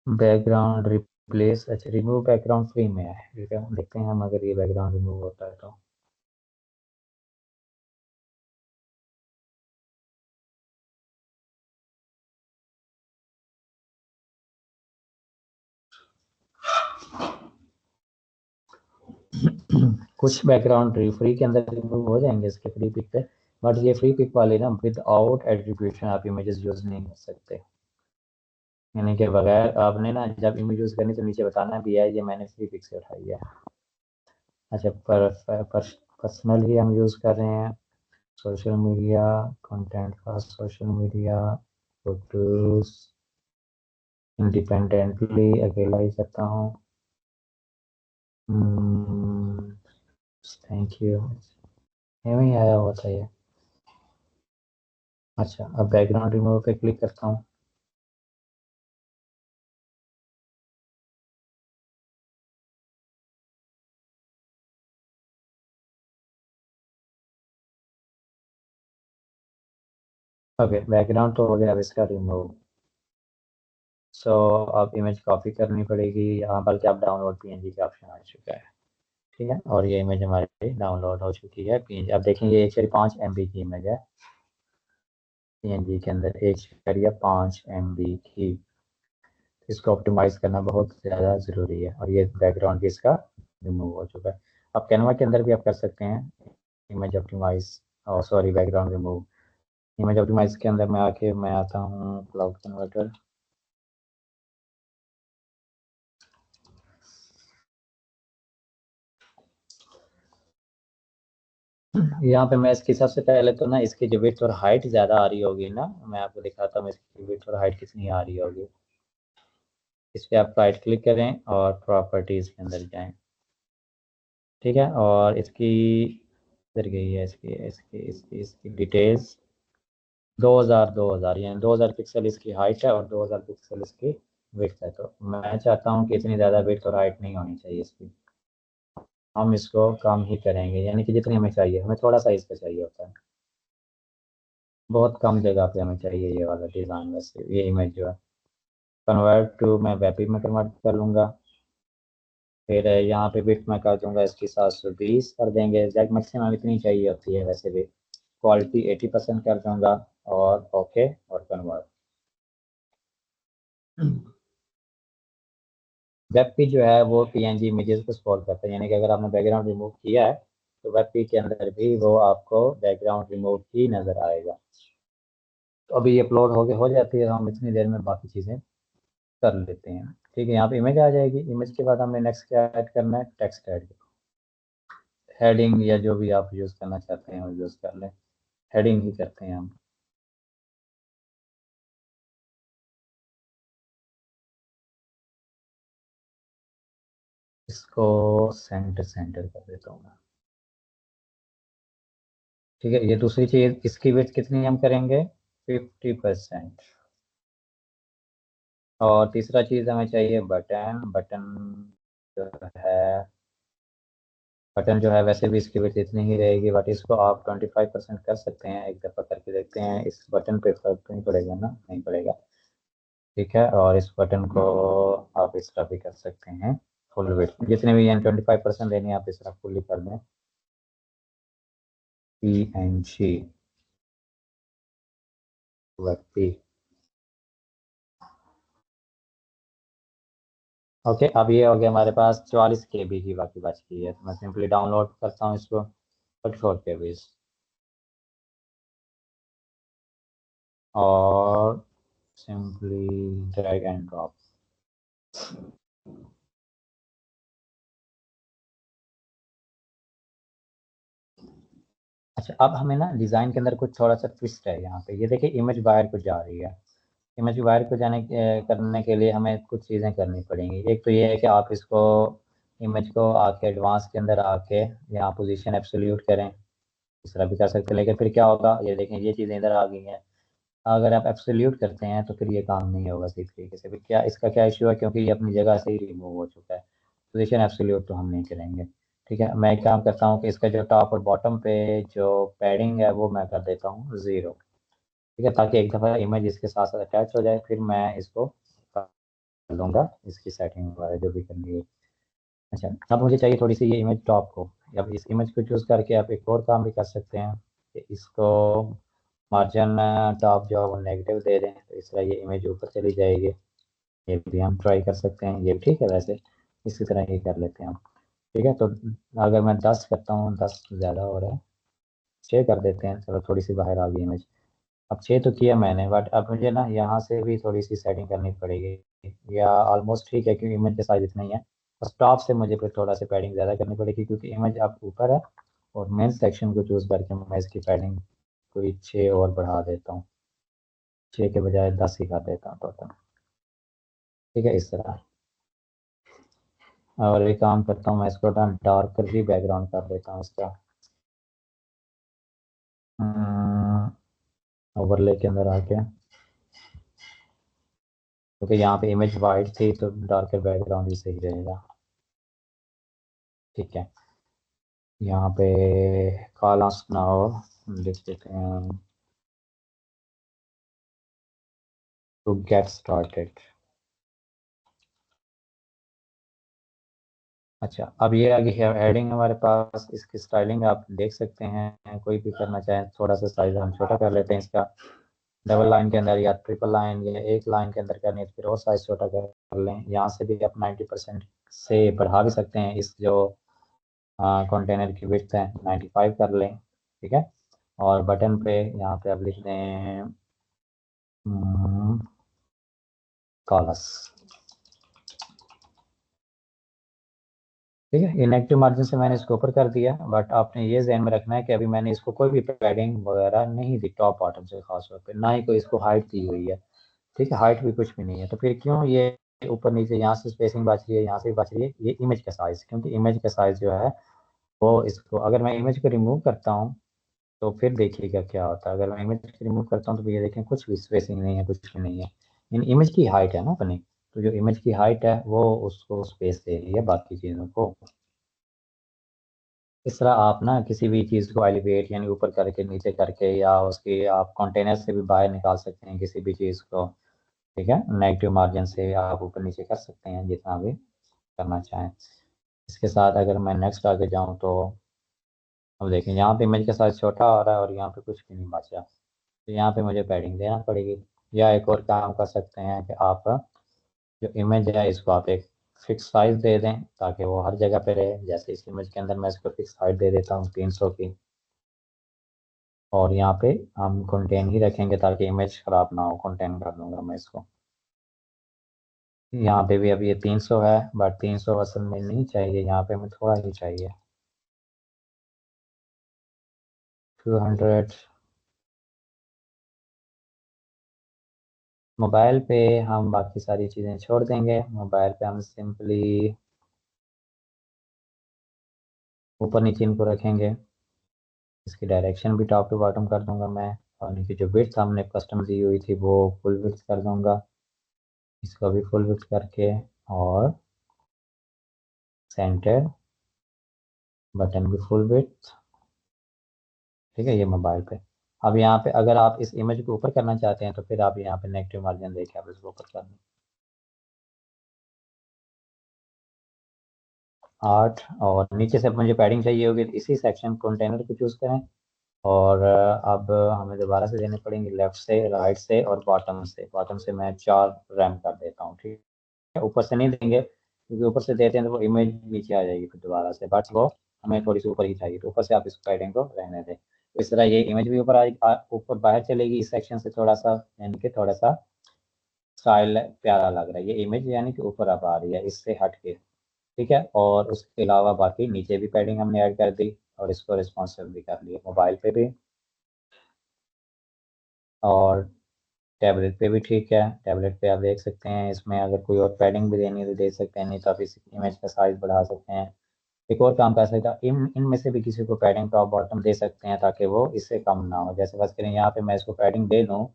बैकग्राउंड रिप्लेस, अच्छा रिमूव बैकग्राउंड फ्री में है, ठीक है देखते हैं हम अगर ये बैकग्राउंड रिमूव होता है तो। कुछ बैकग्राउंड फ्री के अंदर रिमूव हो जाएंगे इसके फ्री पिक पे, बट ये फ्री पिक वाले ना विदाउट एट्रीब्यूशन आप इमेजेस यूज नहीं कर सकते। यानी कि बगैर आपने ना जब इमेज यूज करनी तो नीचे बताना भी है ये मैंने फ्री पिक से उठाई है। अच्छा पर्सनल ही हम यूज कर रहे हैं, सोशल मीडिया कंटेंट का, सोशल मीडिया फोटोज इंडिपेंडेंटली अकेला ही करता हूँ। थैंक यू, नहीं आया हुआ था ये। अच्छा अब बैकग्राउंड रिमूव पे क्लिक करता हूँ। ओके बैकग्राउंड तो हो गया, अब इसका रिमूव। सो अब इमेज कॉपी करनी पड़ेगी, यहाँ बल्कि आप डाउनलोड पीएनजी का ऑप्शन आ चुका है। ठीक है, और ये इमेज हमारी डाउनलोड हो चुकी है पीएनजी। अब देखेंगे 1.5 MB की इमेज है पीएनजी के अंदर, 1.5 MB की। इसको ऑप्टिमाइज करना बहुत ज़्यादा ज़रूरी है, और ये बैकग्राउंड भी इसका रिमूव हो चुका है। अब कैनवा के अंदर भी आप कर सकते हैं इमेज ऑप्टिमाइज, और sorry background remove. Image optimise के अंदर मैं आता हूँ क्लाउड कन्वर्टर। यहाँ पे मैं इसकी सबसे पहले तो ना इसकी जो विड्थ और हाइट ज़्यादा आ रही होगी ना, मैं आपको दिखाता हूँ इसकी विड्थ और हाइट कितनी आ रही होगी। इस पर आप राइट क्लिक करें और प्रॉपर्टीज़ के अंदर जाएं। ठीक है, और इसकी इधर गई है, इसकी डिटेल्स 2000 यानी 2000 पिक्सल इसकी हाइट है और 2000 पिक्सल इसकी विड्थ है। तो मैं चाहता हूँ कि इतनी ज़्यादा विड्थ और हाइट नहीं होनी चाहिए इसकी, हम इसको कम ही करेंगे, यानी कि जितनी हमें चाहिए, हमें थोड़ा सा इसका चाहिए होता है, बहुत कम जगह पे हमें चाहिए ये वाला डिज़ाइन। वैसे ये इमेज जो है कन्वर्ट टू मैं वेब में कन्वर्ट कर लूँगा। फिर यहाँ पे बिट मैं कर दूंगा इसकी 720 कर देंगे, एग्जैक्ट मैक्सिमम इतनी चाहिए होती है वैसे भी। क्वालिटी 80% कर दूंगा, और ओके और कन्वर्ट। वेब पी जो है वो पीएनजी इमेजेस को स्टोर करता है, यानी कि अगर आपने बैकग्राउंड रिमूव किया है तो वेब पी के अंदर भी वो आपको बैकग्राउंड रिमूव ही नज़र आएगा। तो अभी ये अपलोड हो जाती है, हम इतनी देर में बाकी चीज़ें कर लेते हैं। ठीक है, यहाँ पे इमेज आ जाएगी, इमेज के बाद हमने नेक्स्ट क्या ऐड करना है, टेक्स्ट ऐड, हेडिंग या जो भी आप यूज़ करना चाहते हैं वो यूज़ कर लें। हेडिंग ही करते हैं हम। इसको सेंटर सेंटर कर देता हूँ मैं। ठीक है, ये दूसरी चीज़, इसकी विड्थ कितनी हम करेंगे, 50%। और तीसरा चीज़ हमें चाहिए बटन, जो है बटन जो है वैसे भी इसकी विड्थ इतनी ही रहेगी, बट इसको आप 25% कर सकते हैं, एक दफ़ा करके देखते हैं, इस बटन पे फर्क तो नहीं पड़ेगा ना, नहीं पड़ेगा। ठीक है, और इस बटन को आप इस तरह भी कर सकते हैं, फुल विड्थ जितने भी यानी 25% देनी है आप इस तरह फुल्ली कर दें। PNG व्यक्ति। ओके, अब ये हो गया हमारे पास 44 KB की बाकी बच गई है, तो मैं सिंपली डाउनलोड करता हूँ इसको 44 KB, और सिंपली ड्रैग एंड ड्रॉप। अच्छा अब हमें ना डिज़ाइन के अंदर कुछ थोड़ा सा ट्विस्ट है, यहाँ पे ये देखिए इमेज बाहर को जा रही है। इमेज वायर को करने के लिए हमें कुछ चीज़ें करनी पड़ेंगी। एक तो ये है कि आप इसको इमेज को आके एडवांस के अंदर आके यहाँ पोजीशन एब्सोल्यूट करें, इस तरह भी कर सकते हैं। लेकिन फिर क्या होगा, ये देखें ये चीज़ें इधर आ गई हैं। अगर आप एब्सोल्यूट करते हैं तो फिर ये काम नहीं होगा सही तरीके से। फिर क्या इसका क्या इशू है, क्योंकि ये अपनी जगह से ही रिमूव हो चुका है। पोजीशन एब्सोल्यूट तो हम नहीं करेंगे। ठीक है, मैं एक काम करता हूँ कि इसका जो टॉप और बॉटम पे जो पैडिंग है वो मैं कर देता हूँ 0। ठीक है, ताकि एक दफ़ा इमेज इसके साथ साथ अटैच हो जाए, फिर मैं इसको कर लूँगा इसकी सेटिंग वगैरह जो भी करनी है। अच्छा, अब मुझे चाहिए थोड़ी सी ये इमेज टॉप को। अब इस इमेज को चूज़ करके आप एक और काम भी कर सकते हैं कि इसको मार्जिन टॉप जो है वो नेगेटिव दे दें, तो इस तरह ये इमेज ऊपर चली जाएगी। ये भी हम ट्राई कर सकते हैं, ये भी ठीक है। वैसे इसी तरह ये कर लेते हैं हम। ठीक है, तो अगर मैं 10 करता हूँ, 10 ज़्यादा हो रहा है, 6 कर देते हैं। चलो थोड़ी सी बाहर आ गई इमेज। अब 6 तो किया मैंने, बट अब मुझे ना यहाँ से भी थोड़ी सी सेटिंग करनी पड़ेगी। या ऑलमोस्ट ठीक है क्योंकि इमेज का साइज इतना ही है। बस टॉप से मुझे फिर थोड़ा सा पैडिंग ज़्यादा करनी पड़ेगी क्योंकि इमेज अब ऊपर है। और मेन सेक्शन को चूज़ करके मैं इसकी पैडिंग कोई 6 और बढ़ा देता हूँ। 6 के बजाय 10 ही कर देता हूँ टोटल। ठीक है, इस तरह। और एक काम करता हूँ, मैं इसको डार्क कर भी बैकग्राउंड कर देता हूँ इसका। ओवरले के अंदर आके, क्योंकि यहाँ पे इमेज वाइट थी तो डार्कर बैकग्राउंड ही सही रहेगा। ठीक है, यहाँ पे काला सुनाओ लिख देते हैं टू गेट स्टार्टेड। अच्छा, अब ये आगे हेडिंग हमारे पास। इसकी स्टाइलिंग आप देख सकते हैं, कोई भी करना चाहें। थोड़ा सा साइज हम छोटा कर लेते हैं इसका। डबल लाइन के अंदर या ट्रिपल लाइन या एक लाइन के अंदर करनी है तो फिर और साइज छोटा कर लें। यहाँ से भी आप 90% से बढ़ा भी सकते हैं। इस जो कंटेनर की विड्थ है 95 कर लें। ठीक है, और बटन पे यहाँ पे आप लिख दें कॉलस। ठीक है, इनएक्टिव मार्जिन से मैंने इसको ऊपर कर दिया, बट आपने ये ध्यान में रखना है कि अभी मैंने इसको कोई भी पैडिंग वगैरह नहीं दी टॉप बॉटम से, खास तौर पे ना ही कोई इसको हाइट दी हुई है। ठीक है, हाइट भी कुछ भी नहीं है। तो फिर क्यों ये ऊपर नीचे यहाँ से स्पेसिंग बच रही है, यहाँ से भी बच रही है? ये इमेज का साइज, क्योंकि इमेज का साइज जो है वो इसको, अगर मैं इमेज को रिमूव करता हूँ तो फिर देखिएगा क्या होता है। अगर मैं इमेज रिमूव करता हूँ तो ये देखें कुछ भी स्पेसिंग नहीं है, कुछ भी नहीं है। इन इमेज की हाइट है ना अपनी, तो जो इमेज की हाइट है वो उसको स्पेस दे रही है बाकी चीज़ों को। इस तरह आप ना किसी भी चीज़ को एलिवेट यानी ऊपर करके नीचे करके, या उसके आप कंटेनर से भी बाहर निकाल सकते हैं किसी भी चीज़ को। ठीक है, नेगेटिव मार्जिन से आप ऊपर नीचे कर सकते हैं जितना भी करना चाहें। इसके साथ अगर मैं नेक्स्ट आगे जाऊँ तो अब देखें यहाँ पे इमेज का साइज छोटा आ रहा है और यहाँ पे कुछ भी नहीं बचा। तो यहाँ पे मुझे पैडिंग देना पड़ेगी। या एक और काम कर सकते हैं कि आप जो इमेज है इसको आप एक फिक्स साइज दे दें ताकि वो हर जगह पे रहे। जैसे इस इमेज के अंदर मैं इसको फिक्स हाइट दे देता हूँ 300 की। और यहाँ पे हम कंटेन ही रखेंगे ताकि इमेज खराब ना हो। कंटेन कर दूंगा मैं इसको। यहाँ पे भी अब ये 300 है, बट 300 असल में नहीं चाहिए, यहाँ पे हमें थोड़ा ही चाहिए 200। मोबाइल पे हम बाकी सारी चीज़ें छोड़ देंगे। मोबाइल पे हम सिंपली ऊपर नीचे इनको रखेंगे। इसकी डायरेक्शन भी टॉप टू बॉटम कर दूंगा मैं। और इनकी जो विड्थ हमने कस्टम दी हुई थी वो फुल विड्थ कर दूंगा। इसको भी फुल विड्थ करके, और सेंटर बटन भी फुल विड्थ। ठीक है, ये मोबाइल पे। अब यहाँ पे अगर आप इस इमेज को ऊपर करना चाहते हैं तो फिर आप यहाँ पे नेगेटिव मार्जिन देके आप इसको ऊपर कर दें 8। और नीचे से मुझे पैडिंग चाहिए होगी तो इसी सेक्शन कंटेनर को चूज़ करें। और अब हमें दोबारा से देने पड़ेंगे लेफ्ट से, राइट से और बॉटम से। बॉटम से मैं 4 रैम कर देता हूँ। ठीक है, ऊपर से नहीं देंगे क्योंकि ऊपर से देते हैं तो वो इमेज नीचे आ जाएगी फिर दोबारा से, बट वो हमें थोड़ी सी ऊपर ही चाहिए। तो ऊपर से आप इस पैडिंग को रहने दें, तो इस तरह ये इमेज भी ऊपर ऊपर बाहर चलेगी इस सेक्शन से थोड़ा सा, यानी कि थोड़ा सा स्टाइल प्यारा लग रहा है। ये इमेज यानी कि ऊपर अब आ रही है इससे हट के। ठीक है, और उसके अलावा बाकी नीचे भी पैडिंग हमने ऐड कर दी और इसको रिस्पॉन्सिव भी कर लिया मोबाइल पे भी। और टैबलेट पे भी ठीक है, टैबलेट पे आप देख सकते हैं, इसमें अगर कोई और पैडिंग भी देनी है तो दे सकते हैं, नहीं तो आप इस इमेज का साइज बढ़ा सकते हैं। एक और काम कर सकते हैं, इनमें से भी किसी को पैडिंग टॉप बॉटम दे सकते हैं ताकि वो इससे कम ना हो। जैसे बस करें यहाँ पे मैं इसको पैडिंग दे दूँ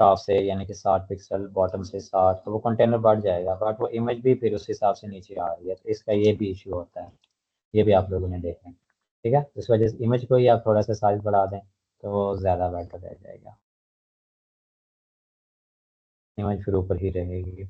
टॉप से, यानी कि 60 पिक्सल, बॉटम से 60, तो वो कंटेनर बढ़ जाएगा, बट वो इमेज भी फिर उस हिसाब से नीचे आ रही है, तो इसका ये भी इशू होता है। ये भी आप लोगों ने देखा है, ठीक है। इस वजह से इमेज को ही आप थोड़ा सा साइज बढ़ा दें तो वो ज़्यादा बेटर रह जाएगा, इमेज फिर ऊपर ही रहेगी।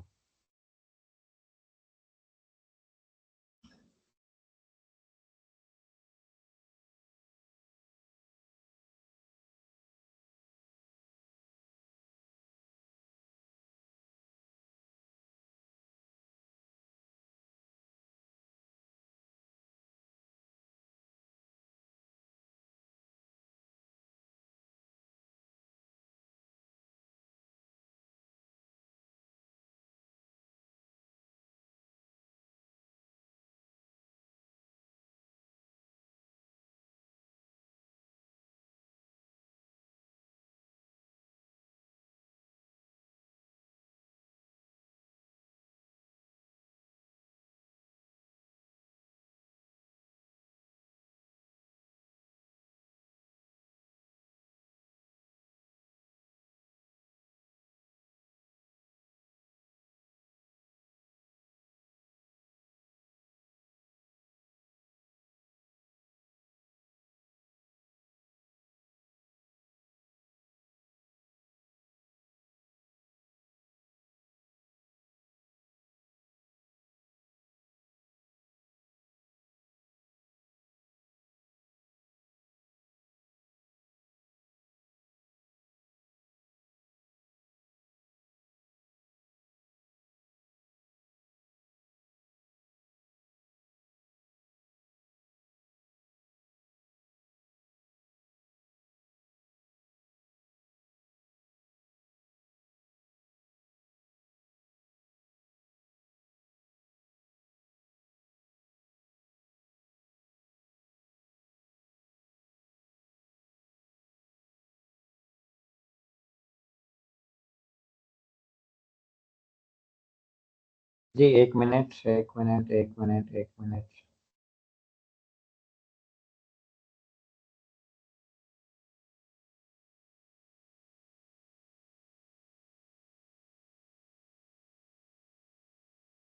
जी, 1 मिनट, 1 मिनट, 1 मिनट, 1 मिनट।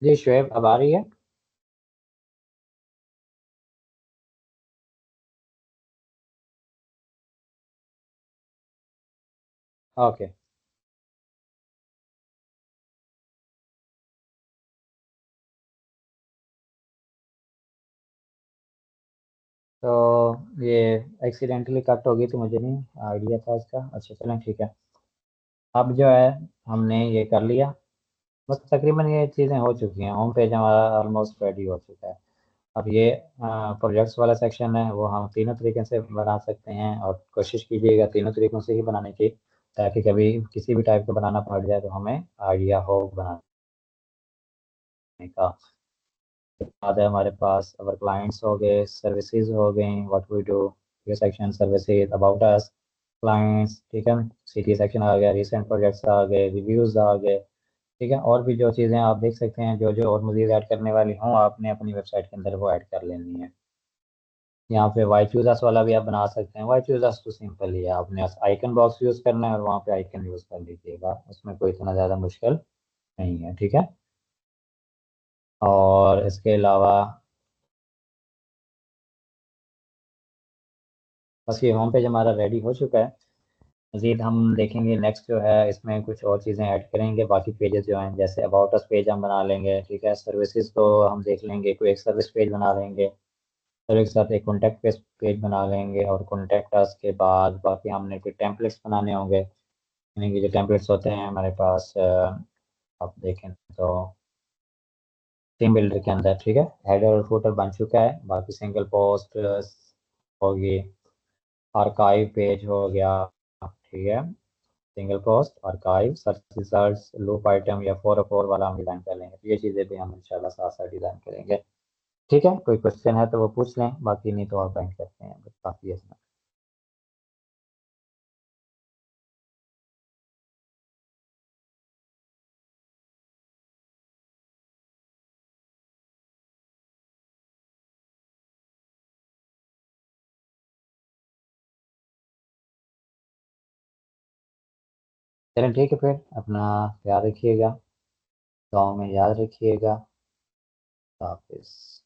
जी शुएब, अब आ रही है? ओके। तो ये एक्सीडेंटली कट हो गई तो मुझे नहीं आइडिया था इसका। अच्छा चलें, ठीक है। अब जो है हमने ये कर लिया, बस तकरीबन ये चीज़ें हो चुकी हैं, होम पेज हमारा ऑलमोस्ट रेडी हो चुका है। अब ये प्रोजेक्ट्स वाला सेक्शन है, वो हम तीनों तरीके से बना सकते हैं, और कोशिश कीजिएगा तीनों तरीकों से ही बनाने की, ताकि कभी किसी भी टाइप का बनाना पड़ जाए तो हमें आइडिया हो बनाने का। बाद है हमारे पास अवर क्लाइंट्स हो गए, सर्विसेज हो गई, व्हाट वी डू, ये section services, about us, clients, ठीक है। सिटी सेक्शन आ गया, रिसेंट प्रोजेक्ट्स आ गए, रिव्यूज़ आ गए, ठीक है। और भी जो चीज़ें आप देख सकते हैं, जो जो और मज़ीद ऐड करने वाली हों, आपने अपनी वेबसाइट के अंदर वो ऐड कर लेनी है। यहाँ पे वाई चूज़र्स वाला भी आप बना सकते हैं। वाई चूज़र्स तो सिंपल ही है, आपने आइकन बॉक्स यूज़ करना है और वहाँ पे आइकन यूज़ कर लीजिएगा, उसमें कोई इतना ज़्यादा मुश्किल नहीं है, ठीक है। और इसके अलावा बस ये होम पेज हमारा रेडी हो चुका है। मज़ीद हम देखेंगे नेक्स्ट जो है, इसमें कुछ और चीज़ें ऐड करेंगे, बाकी पेजेस जो हैं, जैसे अबाउट अस पेज हम बना लेंगे, ठीक है। सर्विसेज तो हम देख लेंगे, कोई एक सर्विस पेज बना लेंगे, फिर एक साथ एक कॉन्टैक्ट पेज पेज बना लेंगे, और कॉन्टैक्ट अस के बाद बाकी हमने फिर टेम्पलेट्स बनाने होंगे, यानी कि जो टेम्पलेट्स होते हैं हमारे पास, आप देखें तो टीम बिल्डर के अंदर, ठीक है। हेडर और फुटर बन चुका है, बाकी सिंगल पोस्ट होगी, आर्काइव पेज हो गया, ठीक है। Single post, archive, search results, loop item या 404 वाला हम डिज़ाइन कर लेंगे, तो ये चीज़ें भी हम इंशाल्लाह साथ साथ डिज़ाइन करेंगे, ठीक है। कोई क्वेश्चन है तो वो पूछ लें, बाकी नहीं तो आप बैंक करते हैं, बस काफ़ी है इसमें। चलें ठीक है, फिर अपना ख्याल रखिएगा, गाँव में याद रखिएगा। हाफिज़।